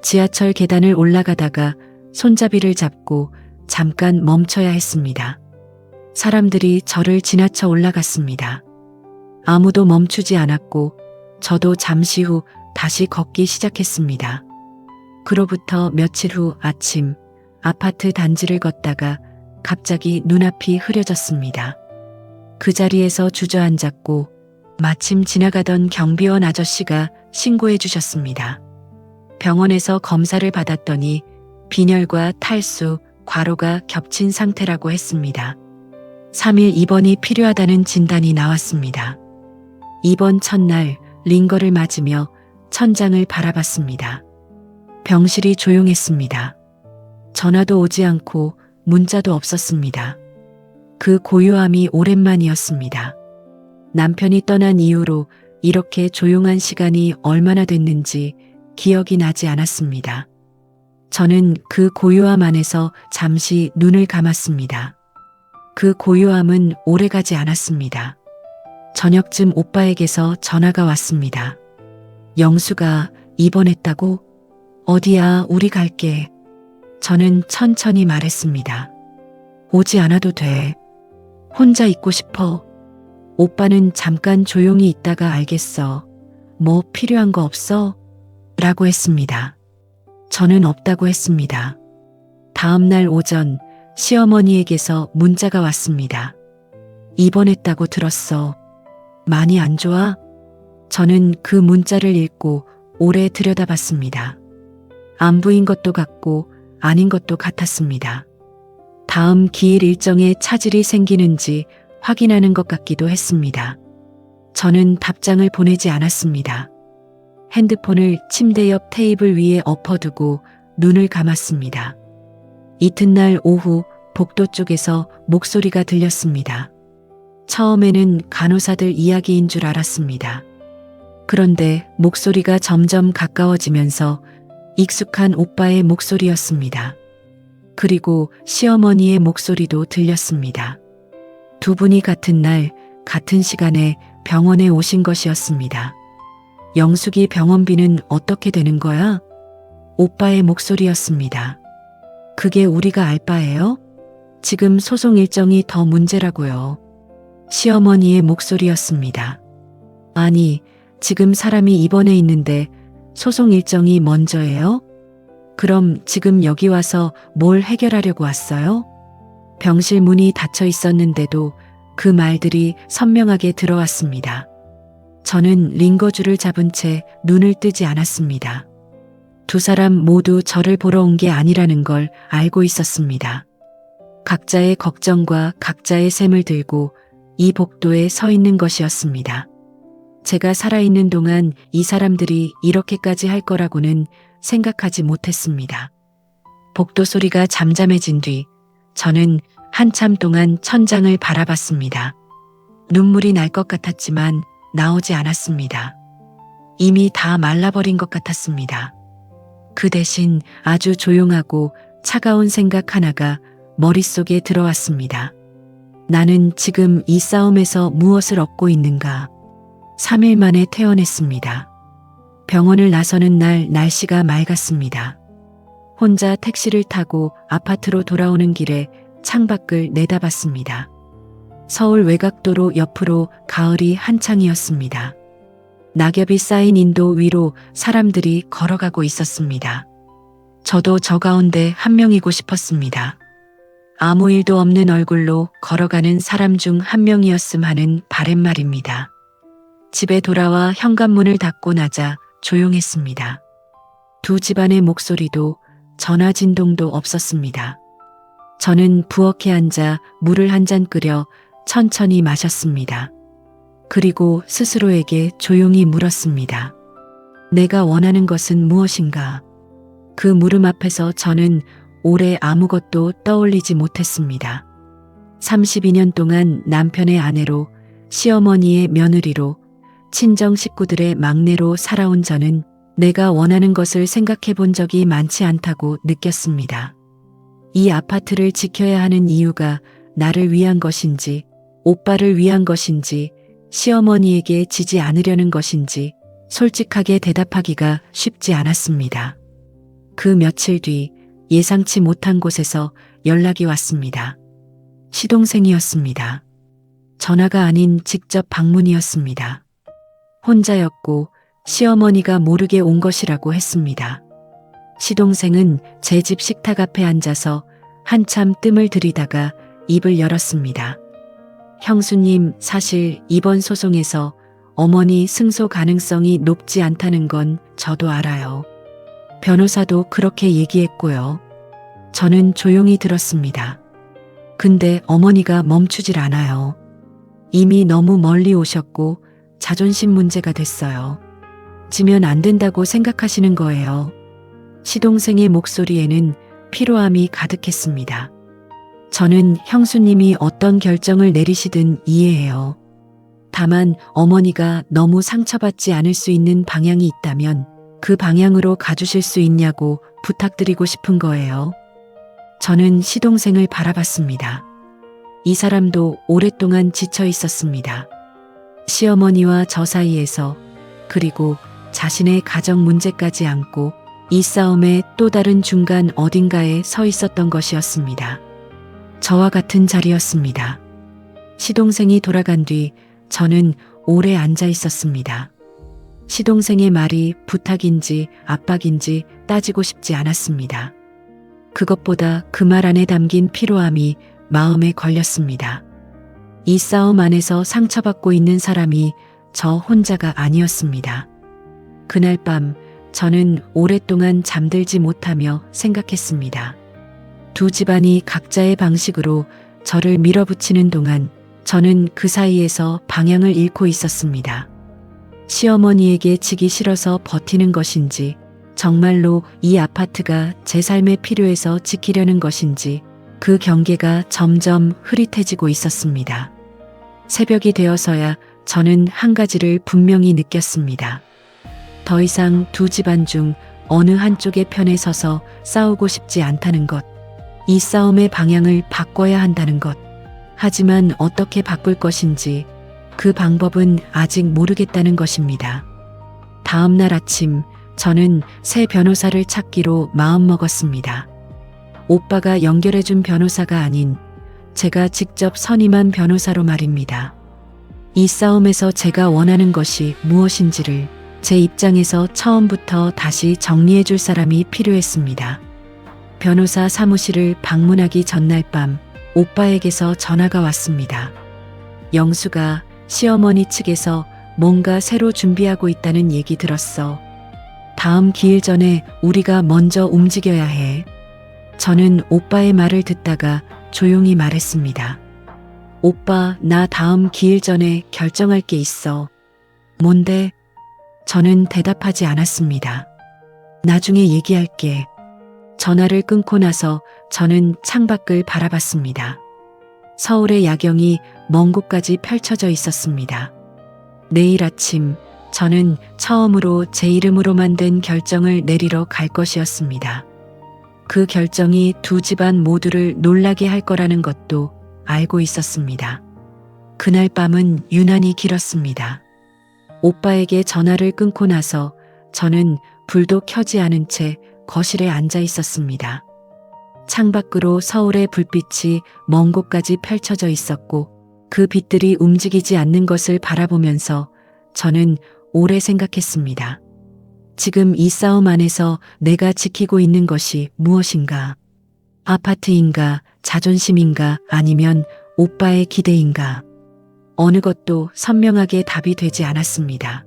지하철 계단을 올라가다가 손잡이를 잡고 잠깐 멈춰야 했습니다. 사람들이 저를 지나쳐 올라갔습니다. 아무도 멈추지 않았고 저도 잠시 후 다시 걷기 시작했습니다. 그로부터 며칠 후 아침 아파트 단지를 걷다가 갑자기 눈앞이 흐려졌습니다. 그 자리에서 주저앉았고 마침 지나가던 경비원 아저씨가 신고해 주셨습니다. 병원에서 검사를 받았더니 빈혈과 탈수, 과로가 겹친 상태라고 했습니다. 3일 입원이 필요하다는 진단이 나왔습니다. 입원 첫날 링거를 맞으며 천장을 바라봤습니다. 병실이 조용했습니다. 전화도 오지 않고 문자도 없었습니다. 그 고요함이 오랜만이었습니다. 남편이 떠난 이후로 이렇게 조용한 시간이 얼마나 됐는지 기억이 나지 않았습니다. 저는 그 고요함 안에서 잠시 눈을 감았습니다. 그 고요함은 오래가지 않았습니다. 저녁쯤 오빠에게서 전화가 왔습니다. 영수가 입원했다고? 어디야, 우리 갈게. 저는 천천히 말했습니다. 오지 않아도 돼. 혼자 있고 싶어. 오빠는 잠깐 조용히 있다가 알겠어. 뭐 필요한 거 없어? 라고 했습니다. 저는 없다고 했습니다. 다음 날 오전 시어머니에게서 문자가 왔습니다. 입원했다고 들었어. 많이 안 좋아? 저는 그 문자를 읽고 오래 들여다봤습니다. 안부인 것도 같고 아닌 것도 같았습니다. 다음 기일 일정에 차질이 생기는지 확인하는 것 같기도 했습니다. 저는 답장을 보내지 않았습니다. 핸드폰을 침대 옆 테이블 위에 엎어두고 눈을 감았습니다. 이튿날 오후 복도 쪽에서 목소리가 들렸습니다. 처음에는 간호사들 이야기인 줄 알았습니다. 그런데 목소리가 점점 가까워지면서 익숙한 오빠의 목소리였습니다. 그리고 시어머니의 목소리도 들렸습니다. 두 분이 같은 날, 같은 시간에 병원에 오신 것이었습니다. 영숙이 병원비는 어떻게 되는 거야? 오빠의 목소리였습니다. 그게 우리가 알 바예요? 지금 소송 일정이 더 문제라고요. 시어머니의 목소리였습니다. 아니, 지금 사람이 입원해 있는데 소송 일정이 먼저예요? 그럼 지금 여기 와서 뭘 해결하려고 왔어요? 병실 문이 닫혀 있었는데도 그 말들이 선명하게 들어왔습니다. 저는 링거줄을 잡은 채 눈을 뜨지 않았습니다. 두 사람 모두 저를 보러 온 게 아니라는 걸 알고 있었습니다. 각자의 걱정과 각자의 셈을 들고 이 복도에 서 있는 것이었습니다. 제가 살아있는 동안 이 사람들이 이렇게까지 할 거라고는 생각하지 못했습니다. 복도 소리가 잠잠해진 뒤 저는 한참 동안 천장을 바라봤습니다. 눈물이 날 것 같았지만 나오지 않았습니다. 이미 다 말라버린 것 같았습니다. 그 대신 아주 조용하고 차가운 생각 하나가 머릿속에 들어왔습니다. 나는 지금 이 싸움에서 무엇을 얻고 있는가? 3일 만에 퇴원했습니다. 병원을 나서는 날 날씨가 맑았습니다. 혼자 택시를 타고 아파트로 돌아오는 길에 창밖을 내다봤습니다. 서울 외곽도로 옆으로 가을이 한창이었습니다. 낙엽이 쌓인 인도 위로 사람들이 걸어가고 있었습니다. 저도 저 가운데 한 명이고 싶었습니다. 아무 일도 없는 얼굴로 걸어가는 사람 중 한 명이었음 하는 바램말입니다. 집에 돌아와 현관문을 닫고 나자 조용했습니다. 두 집안의 목소리도 전화 진동도 없었습니다. 저는 부엌에 앉아 물을 한 잔 끓여 천천히 마셨습니다. 그리고 스스로에게 조용히 물었습니다. 내가 원하는 것은 무엇인가? 그 물음 앞에서 저는 오래 아무것도 떠올리지 못했습니다. 32년 동안 남편의 아내로, 시어머니의 며느리로, 친정 식구들의 막내로 살아온 저는 내가 원하는 것을 생각해 본 적이 많지 않다고 느꼈습니다. 이 아파트를 지켜야 하는 이유가 나를 위한 것인지, 오빠를 위한 것인지, 시어머니에게 지지 않으려는 것인지 솔직하게 대답하기가 쉽지 않았습니다. 그 며칠 뒤 예상치 못한 곳에서 연락이 왔습니다. 시동생이었습니다. 전화가 아닌 직접 방문이었습니다. 혼자였고 시어머니가 모르게 온 것이라고 했습니다. 시동생은 제 집 식탁 앞에 앉아서 한참 뜸을 들이다가 입을 열었습니다. 형수님, 사실 이번 소송에서 어머니 승소 가능성이 높지 않다는 건 저도 알아요. 변호사도 그렇게 얘기했고요. 저는 조용히 들었습니다. 근데 어머니가 멈추질 않아요. 이미 너무 멀리 오셨고 자존심 문제가 됐어요. 지면 안 된다고 생각하시는 거예요. 시동생의 목소리에는 피로함이 가득했습니다. 저는 형수님이 어떤 결정을 내리시든 이해해요. 다만 어머니가 너무 상처받지 않을 수 있는 방향이 있다면 그 방향으로 가주실 수 있냐고 부탁드리고 싶은 거예요. 저는 시동생을 바라봤습니다. 이 사람도 오랫동안 지쳐 있었습니다. 시어머니와 저 사이에서, 그리고 자신의 가정 문제까지 안고 이 싸움의 또 다른 중간 어딘가에 서 있었던 것이었습니다. 저와 같은 자리였습니다. 시동생이 돌아간 뒤 저는 오래 앉아 있었습니다. 시동생의 말이 부탁인지 압박인지 따지고 싶지 않았습니다. 그것보다 그 말 안에 담긴 피로함이 마음에 걸렸습니다. 이 싸움 안에서 상처받고 있는 사람이 저 혼자가 아니었습니다. 그날 밤 저는 오랫동안 잠들지 못하며 생각했습니다. 두 집안이 각자의 방식으로 저를 밀어붙이는 동안 저는 그 사이에서 방향을 잃고 있었습니다. 시어머니에게 지기 싫어서 버티는 것인지, 정말로 이 아파트가 제 삶에 필요해서 지키려는 것인지, 그 경계가 점점 흐릿해지고 있었습니다. 새벽이 되어서야 저는 한 가지를 분명히 느꼈습니다. 더 이상 두 집안 중 어느 한쪽의 편에 서서 싸우고 싶지 않다는 것. 이 싸움의 방향을 바꿔야 한다는 것. 하지만 어떻게 바꿀 것인지 그 방법은 아직 모르겠다는 것입니다. 다음 날 아침 저는 새 변호사를 찾기로 마음먹었습니다. 오빠가 연결해준 변호사가 아닌 제가 직접 선임한 변호사로 말입니다. 이 싸움에서 제가 원하는 것이 무엇인지를 제 입장에서 처음부터 다시 정리해줄 사람이 필요했습니다. 변호사 사무실을 방문하기 전날 밤 오빠에게서 전화가 왔습니다. 영수가 시어머니 측에서 뭔가 새로 준비하고 있다는 얘기 들었어. 다음 기일 전에 우리가 먼저 움직여야 해. 저는 오빠의 말을 듣다가 조용히 말했습니다. 오빠, 나 다음 기일 전에 결정할 게 있어. 뭔데? 저는 대답하지 않았습니다. 나중에 얘기할게. 전화를 끊고 나서 저는 창밖을 바라봤습니다. 서울의 야경이 먼 곳까지 펼쳐져 있었습니다. 내일 아침 저는 처음으로 제 이름으로만 된 결정을 내리러 갈 것이었습니다. 그 결정이 두 집안 모두를 놀라게 할 거라는 것도 알고 있었습니다. 그날 밤은 유난히 길었습니다. 오빠에게 전화를 끊고 나서 저는 불도 켜지 않은 채 거실에 앉아 있었습니다. 창밖으로 서울의 불빛이 먼 곳까지 펼쳐져 있었고 그 빛들이 움직이지 않는 것을 바라보면서 저는 오래 생각했습니다. 지금 이 싸움 안에서 내가 지키고 있는 것이 무엇인가? 아파트인가, 자존심인가, 아니면 오빠의 기대인가? 어느 것도 선명하게 답이 되지 않았습니다.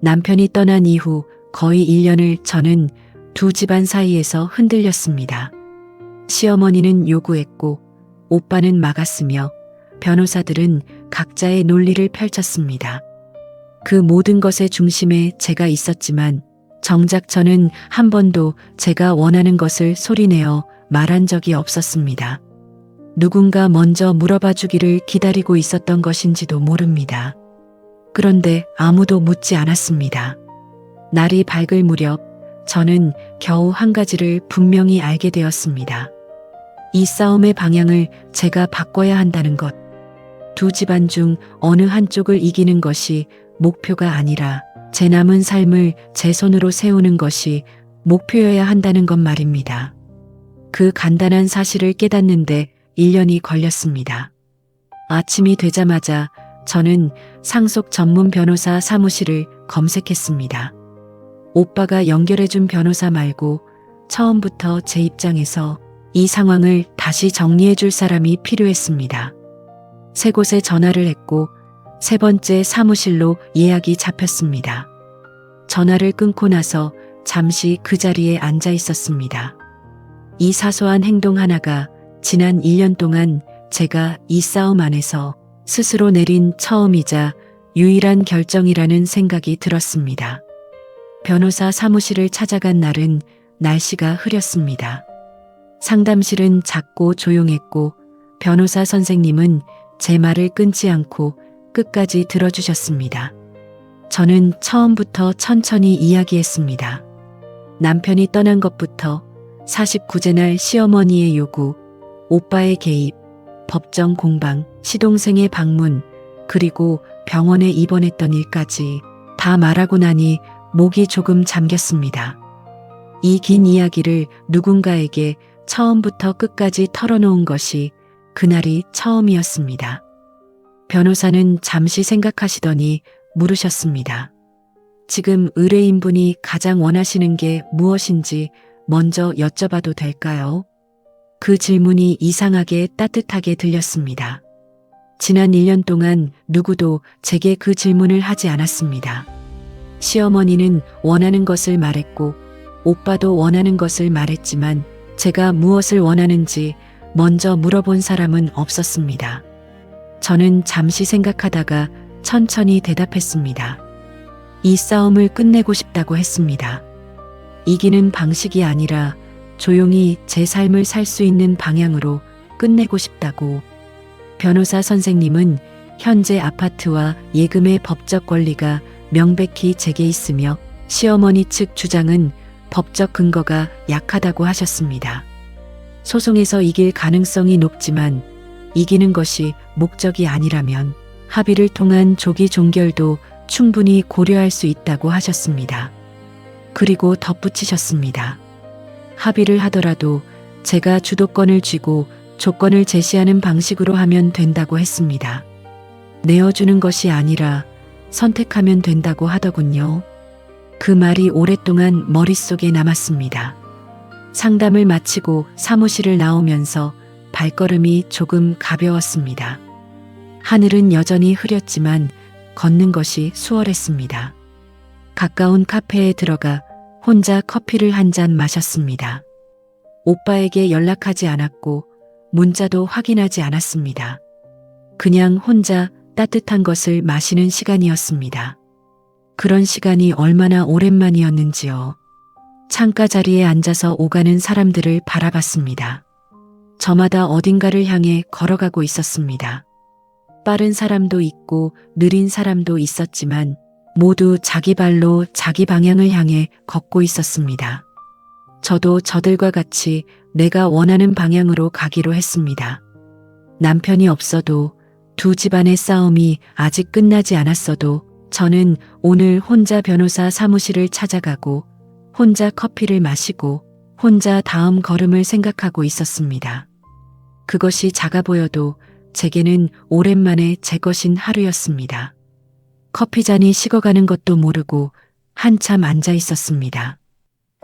남편이 떠난 이후 거의 1년을 저는 두 집안 사이에서 흔들렸습니다. 시어머니는 요구했고 오빠는 막았으며 변호사들은 각자의 논리를 펼쳤습니다. 그 모든 것의 중심에 제가 있었지만 정작 저는 한 번도 제가 원하는 것을 소리내어 말한 적이 없었습니다. 누군가 먼저 물어봐 주기를 기다리고 있었던 것인지도 모릅니다. 그런데 아무도 묻지 않았습니다. 날이 밝을 무렵 저는 겨우 한 가지를 분명히 알게 되었습니다. 이 싸움의 방향을 제가 바꿔야 한다는 것. 두 집안 중 어느 한쪽을 이기는 것이 목표가 아니라 제 남은 삶을 제 손으로 세우는 것이 목표여야 한다는 것 말입니다. 그 간단한 사실을 깨닫는데 1년이 걸렸습니다. 아침이 되자마자 저는 상속 전문 변호사 사무실을 검색했습니다. 오빠가 연결해준 변호사 말고 처음부터 제 입장에서 이 상황을 다시 정리해줄 사람이 필요했습니다. 세 곳에 전화를 했고 세 번째 사무실로 예약이 잡혔습니다. 전화를 끊고 나서 잠시 그 자리에 앉아 있었습니다. 이 사소한 행동 하나가 지난 1년 동안 제가 이 싸움 안에서 스스로 내린 처음이자 유일한 결정이라는 생각이 들었습니다. 변호사 사무실을 찾아간 날은 날씨가 흐렸습니다. 상담실은 작고 조용했고 변호사 선생님은 제 말을 끊지 않고 끝까지 들어주셨습니다. 저는 처음부터 천천히 이야기했습니다. 남편이 떠난 것부터 49제 날 시어머니의 요구, 오빠의 개입, 법정 공방, 시동생의 방문, 그리고 병원에 입원했던 일까지 다 말하고 나니 목이 조금 잠겼습니다. 이 긴 이야기를 누군가에게 처음부터 끝까지 털어놓은 것이 그날이 처음이었습니다. 변호사는 잠시 생각하시더니 물으셨습니다. 지금 의뢰인분이 가장 원하시는 게 무엇인지 먼저 여쭤봐도 될까요? 그 질문이 이상하게 따뜻하게 들렸습니다. 지난 1년 동안 누구도 제게 그 질문을 하지 않았습니다. 시어머니는 원하는 것을 말했고 오빠도 원하는 것을 말했지만 제가 무엇을 원하는지 먼저 물어본 사람은 없었습니다. 저는 잠시 생각하다가 천천히 대답했습니다. 이 싸움을 끝내고 싶다고 했습니다. 이기는 방식이 아니라 조용히 제 삶을 살 수 있는 방향으로 끝내고 싶다고. 변호사 선생님은 현재 아파트와 예금의 법적 권리가 명백히 제게 있으며 시어머니 측 주장은 법적 근거가 약하다고 하셨습니다. 소송에서 이길 가능성이 높지만 이기는 것이 목적이 아니라면 합의를 통한 조기 종결도 충분히 고려할 수 있다고 하셨습니다. 그리고 덧붙이셨습니다. 합의를 하더라도 제가 주도권을 쥐고 조건을 제시하는 방식으로 하면 된다고 했습니다. 내어주는 것이 아니라 선택하면 된다고 하더군요. 그 말이 오랫동안 머릿속에 남았습니다. 상담을 마치고 사무실을 나오면서 발걸음이 조금 가벼웠습니다. 하늘은 여전히 흐렸지만 걷는 것이 수월했습니다. 가까운 카페에 들어가 혼자 커피를 한 잔 마셨습니다. 오빠에게 연락하지 않았고 문자도 확인하지 않았습니다. 그냥 혼자 따뜻한 것을 마시는 시간이었습니다. 그런 시간이 얼마나 오랜만이었는지요. 창가 자리에 앉아서 오가는 사람들을 바라봤습니다. 저마다 어딘가를 향해 걸어가고 있었습니다. 빠른 사람도 있고 느린 사람도 있었지만 모두 자기 발로 자기 방향을 향해 걷고 있었습니다. 저도 저들과 같이 내가 원하는 방향으로 가기로 했습니다. 남편이 없어도 두 집안의 싸움이 아직 끝나지 않았어도 저는 오늘 혼자 변호사 사무실을 찾아가고 혼자 커피를 마시고 혼자 다음 걸음을 생각하고 있었습니다. 그것이 작아 보여도 제게는 오랜만에 제 것인 하루였습니다. 커피잔이 식어가는 것도 모르고 한참 앉아 있었습니다.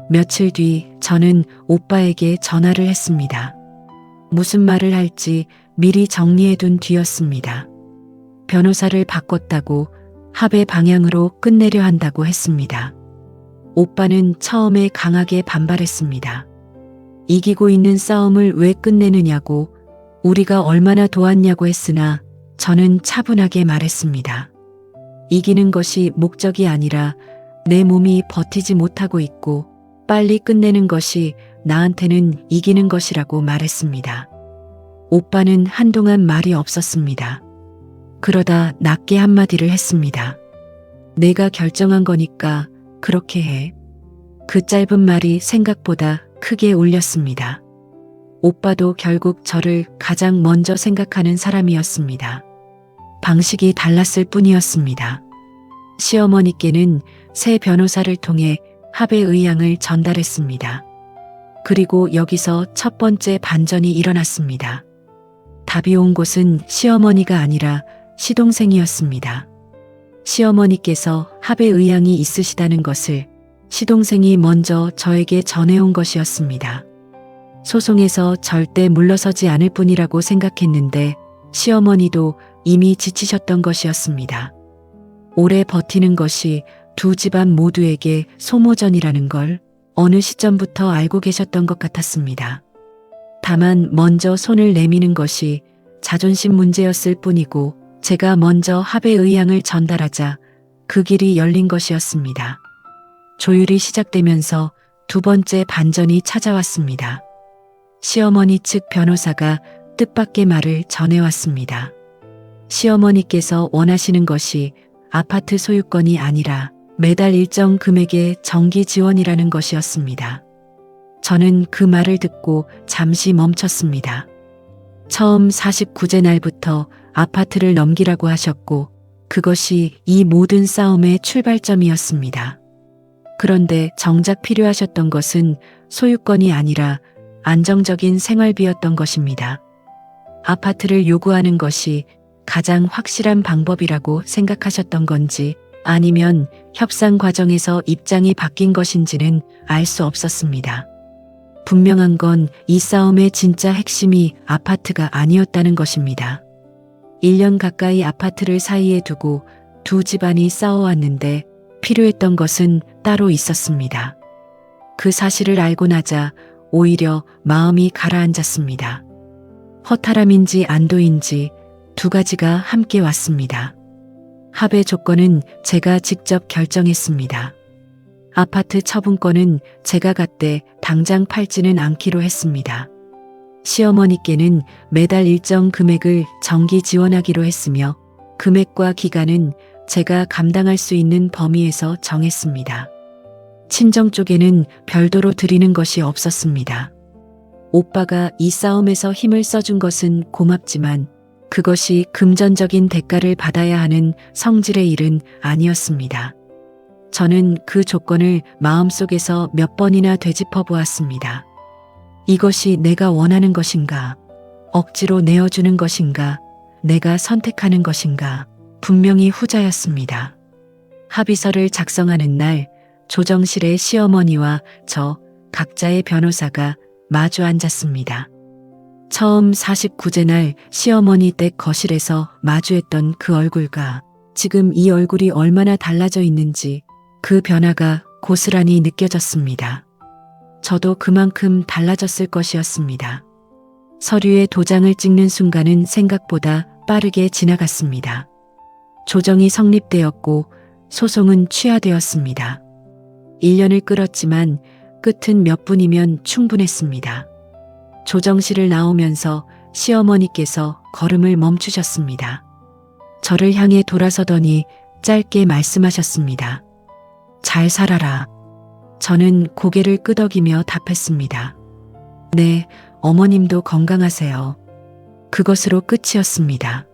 며칠 뒤 저는 오빠에게 전화를 했습니다. 무슨 말을 할지 미리 정리해둔 뒤였습니다. 변호사를 바꿨다고 합의 방향으로 끝내려 한다고 했습니다. 오빠는 처음에 강하게 반발했습니다. 이기고 있는 싸움을 왜 끝내느냐고 우리가 얼마나 도왔냐고 했으나 저는 차분하게 말했습니다. 이기는 것이 목적이 아니라 내 몸이 버티지 못하고 있고 빨리 끝내는 것이 나한테는 이기는 것이라고 말했습니다. 오빠는 한동안 말이 없었습니다. 그러다 낮게 한마디를 했습니다. 내가 결정한 거니까 그렇게 해. 그 짧은 말이 생각보다 크게 울렸습니다. 오빠도 결국 저를 가장 먼저 생각하는 사람이었습니다. 방식이 달랐을 뿐이었습니다. 시어머니께는 새 변호사를 통해 합의 의향을 전달했습니다. 그리고 여기서 첫 번째 반전이 일어났습니다. 답이 온 곳은 시어머니가 아니라 시동생이었습니다. 시어머니께서 합의 의향이 있으시다는 것을 시동생이 먼저 저에게 전해온 것이었습니다. 소송에서 절대 물러서지 않을 뿐이라고 생각했는데 시어머니도 이미 지치셨던 것이었습니다. 오래 버티는 것이 두 집안 모두에게 소모전이라는 걸 어느 시점부터 알고 계셨던 것 같았습니다. 다만 먼저 손을 내미는 것이 자존심 문제였을 뿐이고 제가 먼저 합의 의향을 전달하자 그 길이 열린 것이었습니다. 조율이 시작되면서 두 번째 반전이 찾아왔습니다. 시어머니 측 변호사가 뜻밖의 말을 전해왔습니다. 시어머니께서 원하시는 것이 아파트 소유권이 아니라 매달 일정 금액의 정기 지원이라는 것이었습니다. 저는 그 말을 듣고 잠시 멈췄습니다. 처음 49제 날부터 아파트를 넘기라고 하셨고 그것이 이 모든 싸움의 출발점이었습니다. 그런데 정작 필요하셨던 것은 소유권이 아니라 안정적인 생활비였던 것입니다. 아파트를 요구하는 것이 가장 확실한 방법이라고 생각하셨던 건지 아니면 협상 과정에서 입장이 바뀐 것인지는 알 수 없었습니다. 분명한 건 이 싸움의 진짜 핵심이 아파트가 아니었다는 것입니다. 1년 가까이 아파트를 사이에 두고 두 집안이 싸워왔는데 필요했던 것은 따로 있었습니다. 그 사실을 알고 나자 오히려 마음이 가라앉았습니다. 허탈함인지 안도인지 두 가지가 함께 왔습니다. 합의 조건은 제가 직접 결정했습니다. 아파트 처분권은 제가 갖되 당장 팔지는 않기로 했습니다. 시어머니께는 매달 일정 금액을 정기 지원하기로 했으며 금액과 기간은 제가 감당할 수 있는 범위에서 정했습니다. 친정 쪽에는 별도로 드리는 것이 없었습니다. 오빠가 이 싸움에서 힘을 써준 것은 고맙지만 그것이 금전적인 대가를 받아야 하는 성질의 일은 아니었습니다. 저는 그 조건을 마음속에서 몇 번이나 되짚어 보았습니다. 이것이 내가 원하는 것인가? 억지로 내어주는 것인가? 내가 선택하는 것인가? 분명히 후자였습니다. 합의서를 작성하는 날 조정실의 시어머니와 저 각자의 변호사가 마주 앉았습니다. 처음 49제 날 시어머니 댁 거실에서 마주했던 그 얼굴과 지금 이 얼굴이 얼마나 달라져 있는지 그 변화가 고스란히 느껴졌습니다. 저도 그만큼 달라졌을 것이었습니다. 서류에 도장을 찍는 순간은 생각보다 빠르게 지나갔습니다. 조정이 성립되었고 소송은 취하되었습니다. 1년을 끌었지만 끝은 몇 분이면 충분했습니다. 조정실을 나오면서 시어머니께서 걸음을 멈추셨습니다. 저를 향해 돌아서더니 짧게 말씀하셨습니다. 잘 살아라. 저는 고개를 끄덕이며 답했습니다. 네, 어머님도 건강하세요. 그것으로 끝이었습니다.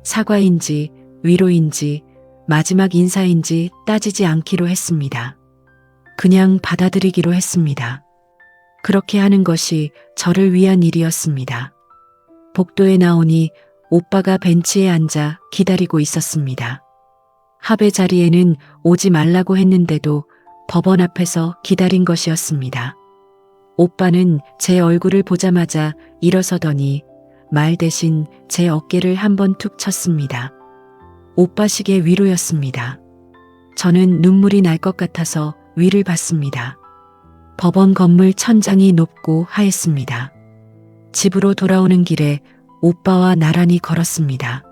사과인지 위로인지 마지막 인사인지 따지지 않기로 했습니다. 그냥 받아들이기로 했습니다. 그렇게 하는 것이 저를 위한 일이었습니다. 복도에 나오니 오빠가 벤치에 앉아 기다리고 있었습니다. 합의 자리에는 오지 말라고 했는데도 법원 앞에서 기다린 것이었습니다. 오빠는 제 얼굴을 보자마자 일어서더니 말 대신 제 어깨를 한번 툭 쳤습니다. 오빠식의 위로였습니다. 저는 눈물이 날 것 같아서 위를 봤습니다. 법원 건물 천장이 높고 하였습니다. 집으로 돌아오는 길에 오빠와 나란히 걸었습니다.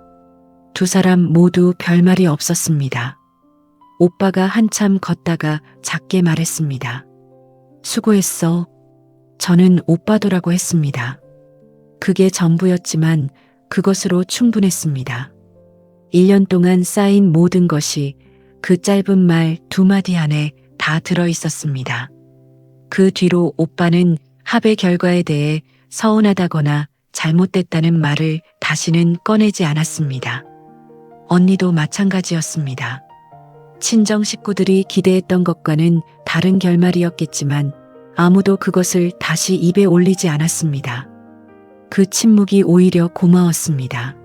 두 사람 모두 별말이 없었습니다. 오빠가 한참 걷다가 작게 말했습니다. 수고했어. 저는 오빠도라고 했습니다. 그게 전부였지만 그것으로 충분했습니다. 1년 동안 쌓인 모든 것이 그 짧은 말 두 마디 안에 다 들어 있었습니다. 그 뒤로 오빠는 합의 결과에 대해 서운하다거나 잘못됐다는 말을 다시는 꺼내지 않았습니다. 언니도 마찬가지였습니다. 친정 식구들이 기대했던 것과는 다른 결말이었겠지만 아무도 그것을 다시 입에 올리지 않았습니다. 그 침묵이 오히려 고마웠습니다.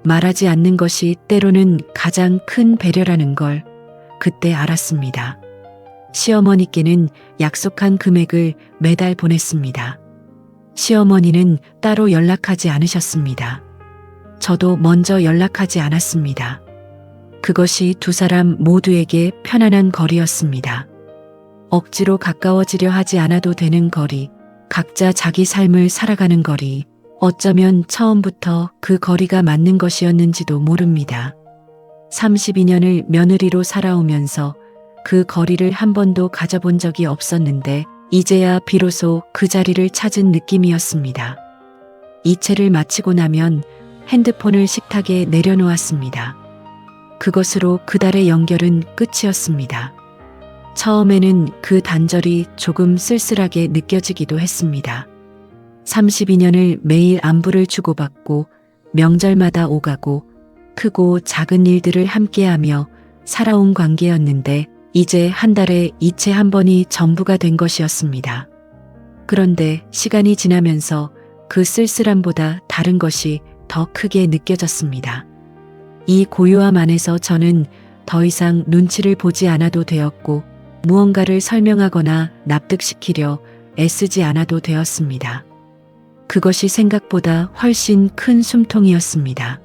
말하지 않는 것이 때로는 가장 큰 배려라는 걸 그때 알았습니다. 시어머니께는 약속한 금액을 매달 보냈습니다. 시어머니는 따로 연락하지 않으셨습니다. 저도 먼저 연락하지 않았습니다. 그것이 두 사람 모두에게 편안한 거리였습니다. 억지로 가까워지려 하지 않아도 되는 거리, 각자 자기 삶을 살아가는 거리, 어쩌면 처음부터 그 거리가 맞는 것이었는지도 모릅니다. 32년을 며느리로 살아오면서 그 거리를 한 번도 가져본 적이 없었는데 이제야 비로소 그 자리를 찾은 느낌이었습니다. 이체를 마치고 나면 핸드폰을 식탁에 내려놓았습니다. 그것으로 그달의 연결은 끝이었습니다. 처음에는 그 단절이 조금 쓸쓸하게 느껴지기도 했습니다. 32년을 매일 안부를 주고받고 명절마다 오가고 크고 작은 일들을 함께하며 살아온 관계였는데 이제 한 달에 이체 한 번이 전부가 된 것이었습니다. 그런데 시간이 지나면서 그 쓸쓸함보다 다른 것이 더 크게 느껴졌습니다. 이 고요함 안에서 저는 더 이상 눈치를 보지 않아도 되었고 무언가를 설명하거나 납득시키려 애쓰지 않아도 되었습니다. 그것이 생각보다 훨씬 큰 숨통이었습니다.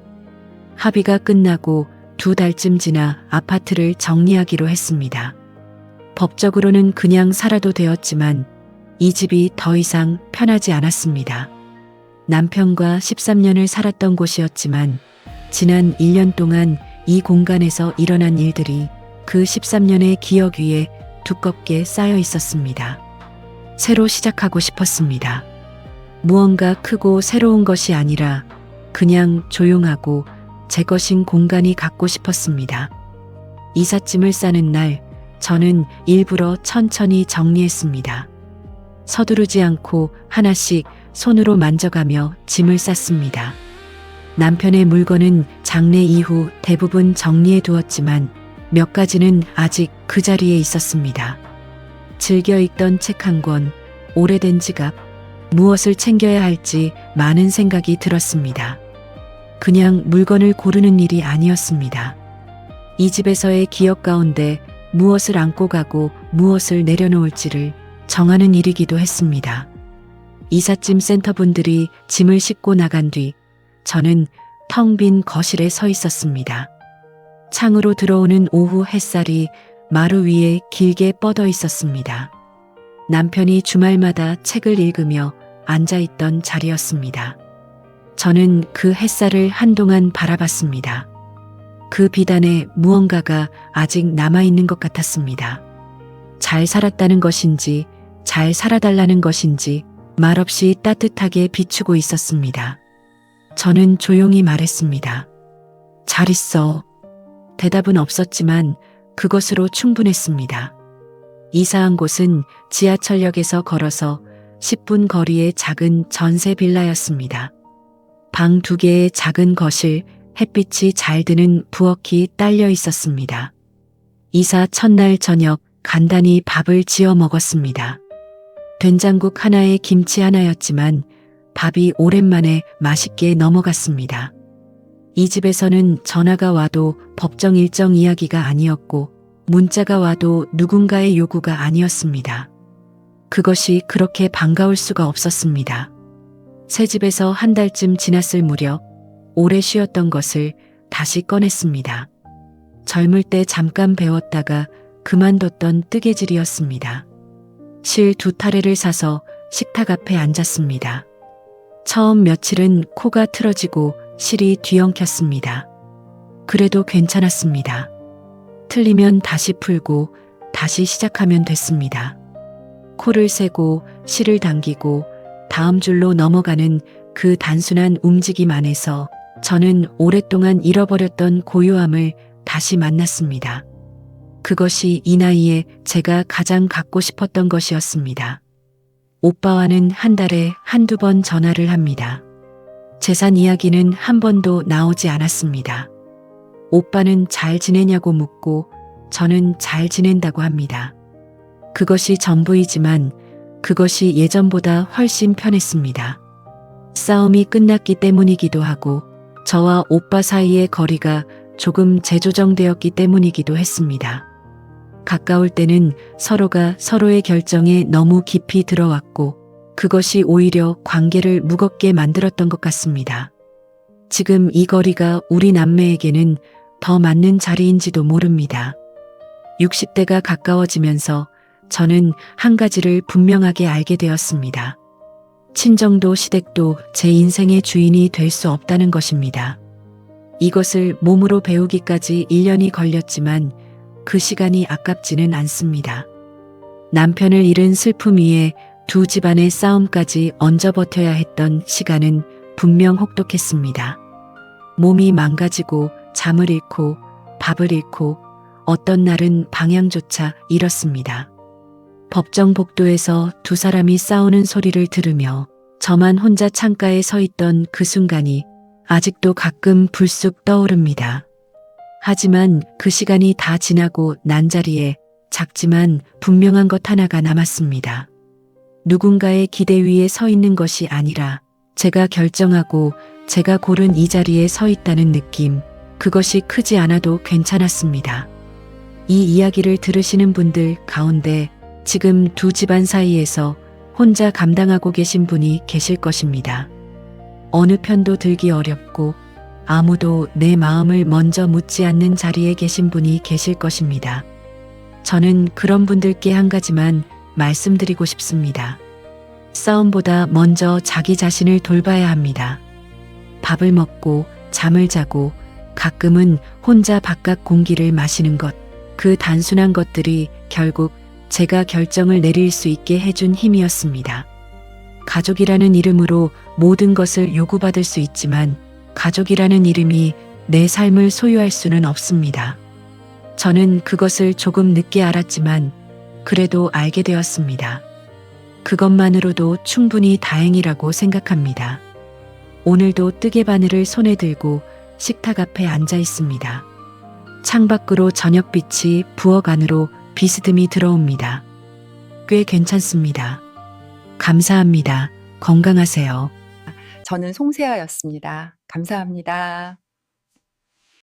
합의가 끝나고 2달쯤 지나 아파트를 정리하기로 했습니다. 법적으로는 그냥 살아도 되었지만 이 집이 더 이상 편하지 않았습니다. 남편과 13년을 살았던 곳이었지만 지난 1년 동안 이 공간에서 일어난 일들이 그 13년의 기억 위에 두껍게 쌓여 있었습니다. 새로 시작하고 싶었습니다. 무언가 크고 새로운 것이 아니라 그냥 조용하고 제 것인 공간이 갖고 싶었습니다. 이삿짐을 싸는 날, 저는 일부러 천천히 정리했습니다. 서두르지 않고 하나씩 손으로 만져가며 짐을 쌌습니다. 남편의 물건은 장례 이후 대부분 정리해 두었지만 몇 가지는 아직 그 자리에 있었습니다. 즐겨 읽던 책 한 권, 오래된 지갑, 무엇을 챙겨야 할지 많은 생각이 들었습니다. 그냥 물건을 고르는 일이 아니었습니다. 이 집에서의 기억 가운데 무엇을 안고 가고 무엇을 내려놓을지를 정하는 일이기도 했습니다. 이삿짐 센터분들이 짐을 싣고 나간 뒤 저는 텅 빈 거실에 서 있었습니다. 창으로 들어오는 오후 햇살이 마루 위에 길게 뻗어 있었습니다. 남편이 주말마다 책을 읽으며 앉아있던 자리였습니다. 저는 그 햇살을 한동안 바라봤습니다. 그 비단에 무언가가 아직 남아있는 것 같았습니다. 잘 살았다는 것인지, 잘 살아달라는 것인지 말없이 따뜻하게 비추고 있었습니다. 저는 조용히 말했습니다. 잘 있어. 대답은 없었지만 그것으로 충분했습니다. 이사한 곳은 지하철역에서 걸어서 10분 거리의 작은 전세 빌라였습니다. 방 2개의 작은 거실, 햇빛이 잘 드는 부엌이 딸려 있었습니다. 이사 첫날 저녁 간단히 밥을 지어 먹었습니다. 된장국 하나에 김치 하나였지만 밥이 오랜만에 맛있게 넘어갔습니다. 이 집에서는 전화가 와도 법정 일정 이야기가 아니었고 문자가 와도 누군가의 요구가 아니었습니다. 그것이 그렇게 반가울 수가 없었습니다. 새 집에서 한 달쯤 지났을 무렵 오래 쉬었던 것을 다시 꺼냈습니다. 젊을 때 잠깐 배웠다가 그만뒀던 뜨개질이었습니다. 실 2타래를 사서 식탁 앞에 앉았습니다. 처음 며칠은 코가 틀어지고 실이 뒤엉켰습니다. 그래도 괜찮았습니다. 틀리면 다시 풀고 다시 시작하면 됐습니다. 코를 세고 실을 당기고 다음 줄로 넘어가는 그 단순한 움직임 안에서 저는 오랫동안 잃어버렸던 고요함을 다시 만났습니다. 그것이 이 나이에 제가 가장 갖고 싶었던 것이었습니다. 오빠와는 한 달에 1~2번 전화를 합니다. 재산 이야기는 한 번도 나오지 않았습니다. 오빠는 잘 지내냐고 묻고 저는 잘 지낸다고 합니다. 그것이 전부이지만 그것이 예전보다 훨씬 편했습니다. 싸움이 끝났기 때문이기도 하고 저와 오빠 사이의 거리가 조금 재조정되었기 때문이기도 했습니다. 가까울 때는 서로가 서로의 결정에 너무 깊이 들어왔고 그것이 오히려 관계를 무겁게 만들었던 것 같습니다. 지금 이 거리가 우리 남매에게는 더 맞는 자리인지도 모릅니다. 60대가 가까워지면서 저는 한 가지를 분명하게 알게 되었습니다. 친정도 시댁도 제 인생의 주인이 될 수 없다는 것입니다. 이것을 몸으로 배우기까지 1년이 걸렸지만 그 시간이 아깝지는 않습니다. 남편을 잃은 슬픔 위에 두 집안의 싸움까지 얹어 버텨야 했던 시간은 분명 혹독했습니다. 몸이 망가지고 잠을 잃고 밥을 잃고 어떤 날은 방향조차 잃었습니다. 법정 복도에서 두 사람이 싸우는 소리를 들으며 저만 혼자 창가에 서 있던 그 순간이 아직도 가끔 불쑥 떠오릅니다. 하지만 그 시간이 다 지나고 난 자리에 작지만 분명한 것 하나가 남았습니다. 누군가의 기대 위에 서 있는 것이 아니라 제가 결정하고 제가 고른 이 자리에 서 있다는 느낌, 그것이 크지 않아도 괜찮았습니다. 이 이야기를 들으시는 분들 가운데 지금 두 집안 사이에서 혼자 감당하고 계신 분이 계실 것입니다. 어느 편도 들기 어렵고 아무도 내 마음을 먼저 묻지 않는 자리에 계신 분이 계실 것입니다. 저는 그런 분들께 한 가지만 말씀드리고 싶습니다. 싸움보다 먼저 자기 자신을 돌봐야 합니다. 밥을 먹고 잠을 자고 가끔은 혼자 바깥 공기를 마시는 것, 그 단순한 것들이 결국 제가 결정을 내릴 수 있게 해준 힘이었습니다. 가족이라는 이름으로 모든 것을 요구받을 수 있지만 가족이라는 이름이 내 삶을 소유할 수는 없습니다. 저는 그것을 조금 늦게 알았지만 그래도 알게 되었습니다. 그것만으로도 충분히 다행이라고 생각합니다. 오늘도 뜨개 바늘을 손에 들고 식탁 앞에 앉아 있습니다. 창밖으로 저녁빛이 부엌 안으로 비스듬히 들어옵니다. 꽤 괜찮습니다. 감사합니다. 건강하세요. 저는 송세아였습니다. 감사합니다.